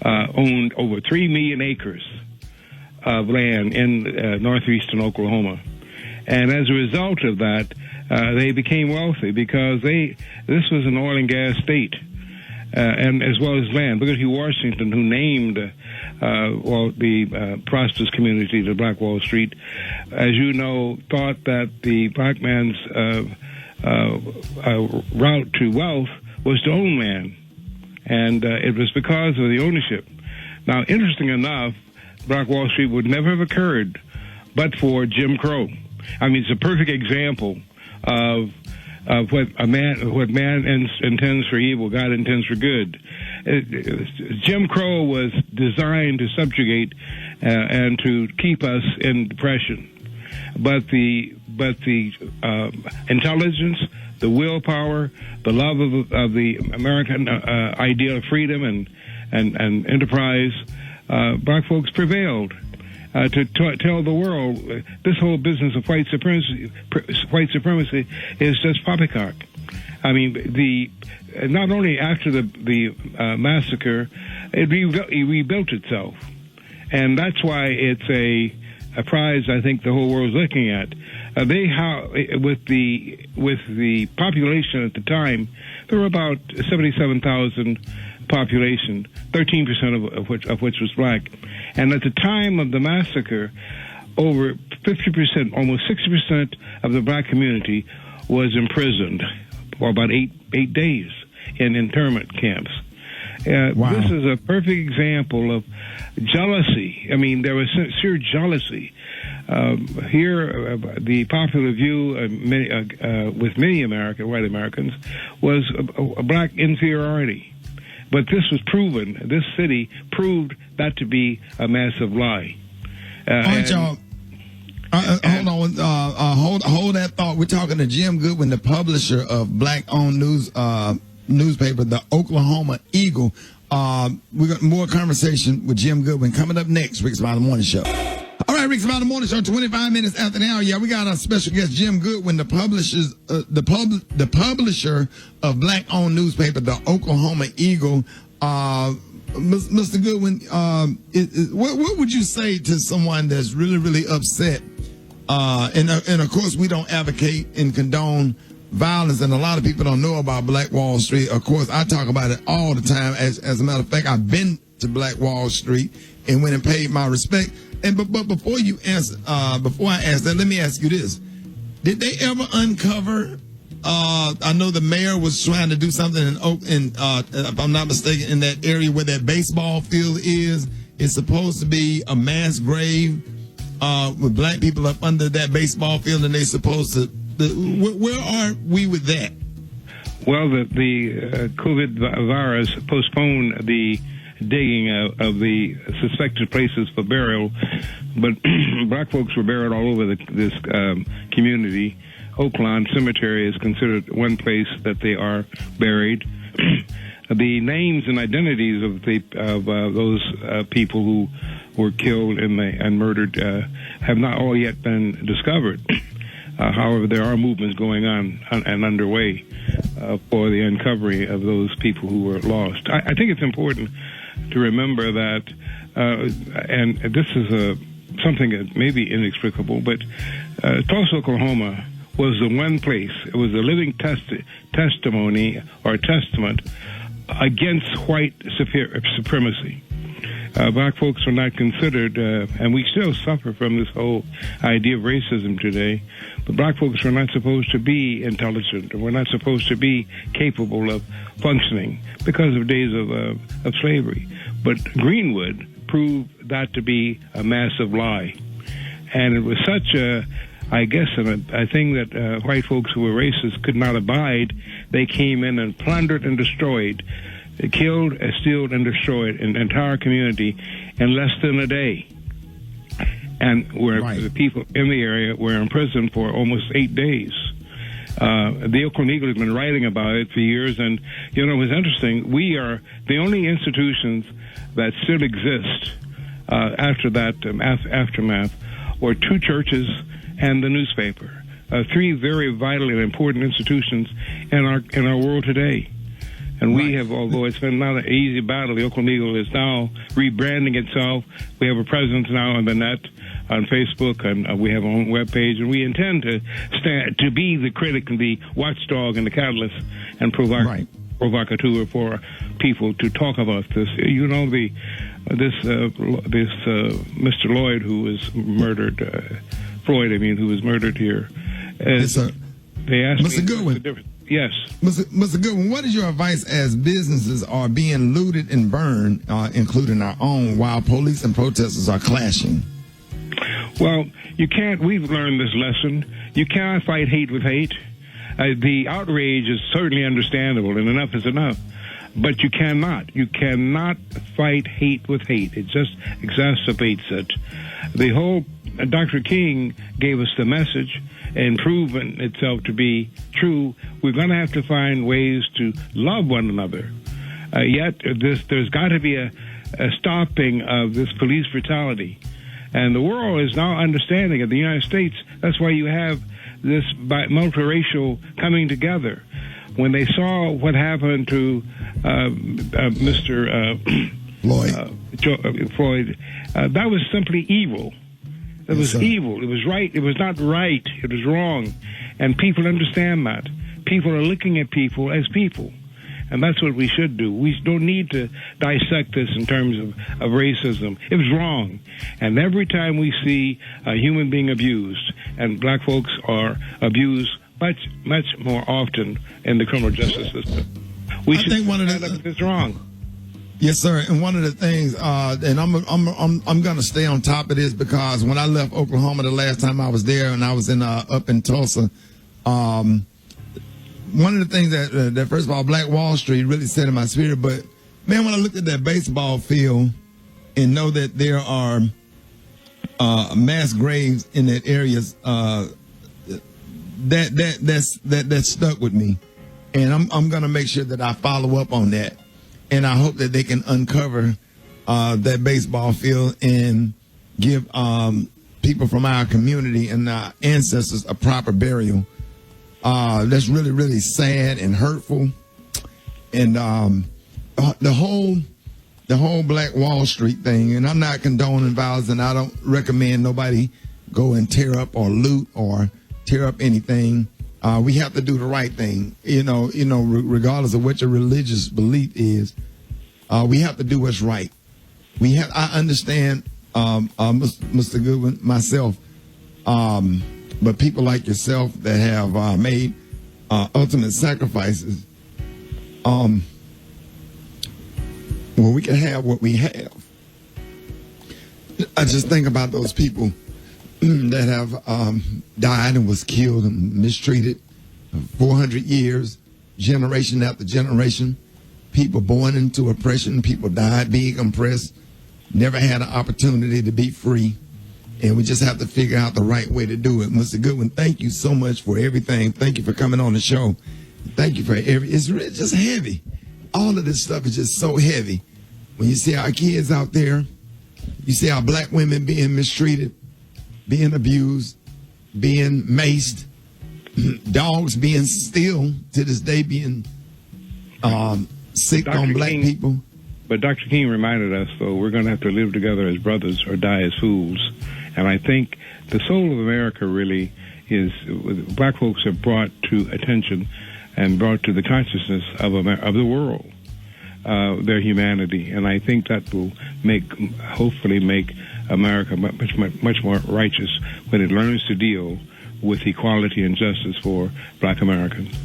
owned over 3 million acres of land in northeastern Oklahoma. And as a result of that, they became wealthy because this was an oil and gas state, and as well as land. Booker T. Washington, who named the prosperous community the Black Wall Street, as you know, thought that the black man's route to wealth was to own land, and it was because of the ownership. Now, interesting enough, Black Wall Street would never have occurred but for Jim Crow. I mean, it's a perfect example of what man intends for evil, God intends for good. Jim Crow was designed to subjugate and to keep us in depression, but the intelligence, the willpower, the love of the American ideal of freedom and enterprise, black folks prevailed. to tell the world this whole business of white supremacy is just poppycock. I mean, not only after the massacre, it rebuilt itself, and that's why it's a prize I think the whole world's looking at. With the population at the time, there were about 77,000 population, 13% of which was black, and at the time of the massacre, over 50%, almost 60% of the black community was imprisoned for about eight days in internment camps. Wow. This is a perfect example of jealousy. I mean, there was sincere jealousy. Here, the popular view with many white Americans was a black inferiority. But this was proven. This city proved that to be a massive lie.
Hold that thought. We're talking to Jim Goodwin, the publisher of black-owned newspaper, the Oklahoma Eagle. We got more conversation with Jim Goodwin coming up next. Rickey Smiley Morning Show. All right, Rickey Smiley Morning Show. 25 minutes after the hour. Yeah, we got our special guest, Jim Goodwin, the publisher of black-owned newspaper, the Oklahoma Eagle. Mr. Goodwin, what would you say to someone that's really, really upset? And of course, we don't advocate and condone violence, and a lot of people don't know about Black Wall Street. Of course, I talk about it all the time. As a matter of fact, I've been to Black Wall Street and went and paid my respect. And but before you answer, before I ask that, let me ask you this: did they ever uncover? I know the mayor was trying to do something in if I'm not mistaken, in that area where that baseball field is. It's supposed to be a mass grave with black people up under that baseball field, and they're supposed to. Where are we with that?
Well, the COVID virus postponed the digging of the suspected places for burial, but black folks were buried all over this community. Oaklawn Cemetery is considered one place that they are buried. The names and identities of those people who were killed and murdered have not all yet been discovered. However, there are movements going on and underway for the uncovery of those people who were lost. I think it's important to remember that, and this is something that may be inexplicable, but Tulsa, Oklahoma was the one place, it was a living testimony or testament against white supremacy. Black folks were not considered, and we still suffer from this whole idea of racism today, but black folks were not supposed to be intelligent, or were not supposed to be capable of functioning because of days of slavery. But Greenwood proved that to be a massive lie. And it was such a thing that white folks who were racist could not abide. They came in and plundered and destroyed. They killed, stealed, and destroyed an entire community in less than a day. And the people in the area were imprisoned for almost 8 days. The Oakland Eagle has been writing about it for years, and, it was interesting. We are the only institutions that still exist after that aftermath were 2 churches and the newspaper. 3 very vital and important institutions in our world today. And we have, although it's been not an easy battle, the Oakland Eagle is now rebranding itself. We have a presence now on the net, on Facebook, and we have our own webpage, and we intend to be the critic and the watchdog and the catalyst and provocateur for people to talk about this. This Mr. Lloyd, who was murdered, Floyd, who was murdered here. They asked
Mr.
me
Goodwin.
the difference. Yes.
Mr. Goodwin, what is your advice as businesses are being looted and burned, including our own, while police and protesters are clashing?
Well, we've learned this lesson. You cannot fight hate with hate. The outrage is certainly understandable, and enough is enough. But you cannot fight hate with hate. It just exacerbates it. Dr. King gave us the message and proven itself to be true. We're going to have to find ways to love one another. Yet there's got to be a stopping of this police brutality. And the world is now understanding it. The United States, that's why you have this multiracial coming together. When they saw what happened to Mr. Floyd, that was simply evil. It was evil. It was right. It was not right. It was wrong. And people understand that. People are looking at people as people. And that's what we should do. We don't need to dissect this in terms of racism. It was wrong. And every time we see a human being abused, and black folks are abused much more often in the criminal justice system, we should think it's wrong.
Yes, sir. And one of the things, and I'm going to stay on top of this, because when I left Oklahoma the last time I was there, and I was up in Tulsa, one of the things that first of all, Black Wall Street really set in my spirit. But man, when I looked at that baseball field and know that there are mass graves in that area, that stuck with me, and I'm going to make sure that I follow up on that, and I hope that they can uncover that baseball field and give people from our community and our ancestors a proper burial. That's really, really sad and hurtful. And the whole Black Wall Street thing, and I'm not condoning violence, and I don't recommend nobody go and tear up or loot or tear up anything. We have to do the right thing, regardless of what your religious belief is. We have to do what's right. I understand, Mr. Goodwin, myself, but people like yourself that have made ultimate sacrifices, well, we can have what we have. I just think about those people that have died and was killed and mistreated 400 years, generation after generation. People born into oppression, people died being oppressed, never had an opportunity to be free. And we just have to figure out the right way to do it. Mr. Goodwin, thank you so much for everything. Thank you for coming on the show. Thank you for it's just heavy. All of this stuff is just so heavy. When you see our kids out there, you see our black women being mistreated, being abused, being maced, dogs being still to this day being sick on black people.
But Dr. King reminded us, though, we're going to have to live together as brothers or die as fools. And I think the soul of America really is, black folks have brought to attention and brought to the consciousness of the world their humanity. And I think that will hopefully make America much more righteous when it learns to deal with equality and justice for black Americans.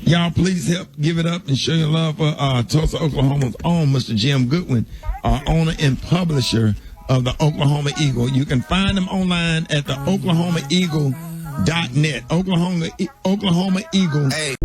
Y'all, please help give it up and show your love for Tulsa, Oklahoma's own Mr. Jim Goodwin, owner and publisher of the Oklahoma Eagle. You can find them online at the OklahomaEagle.net. Oklahoma Eagle. Hey.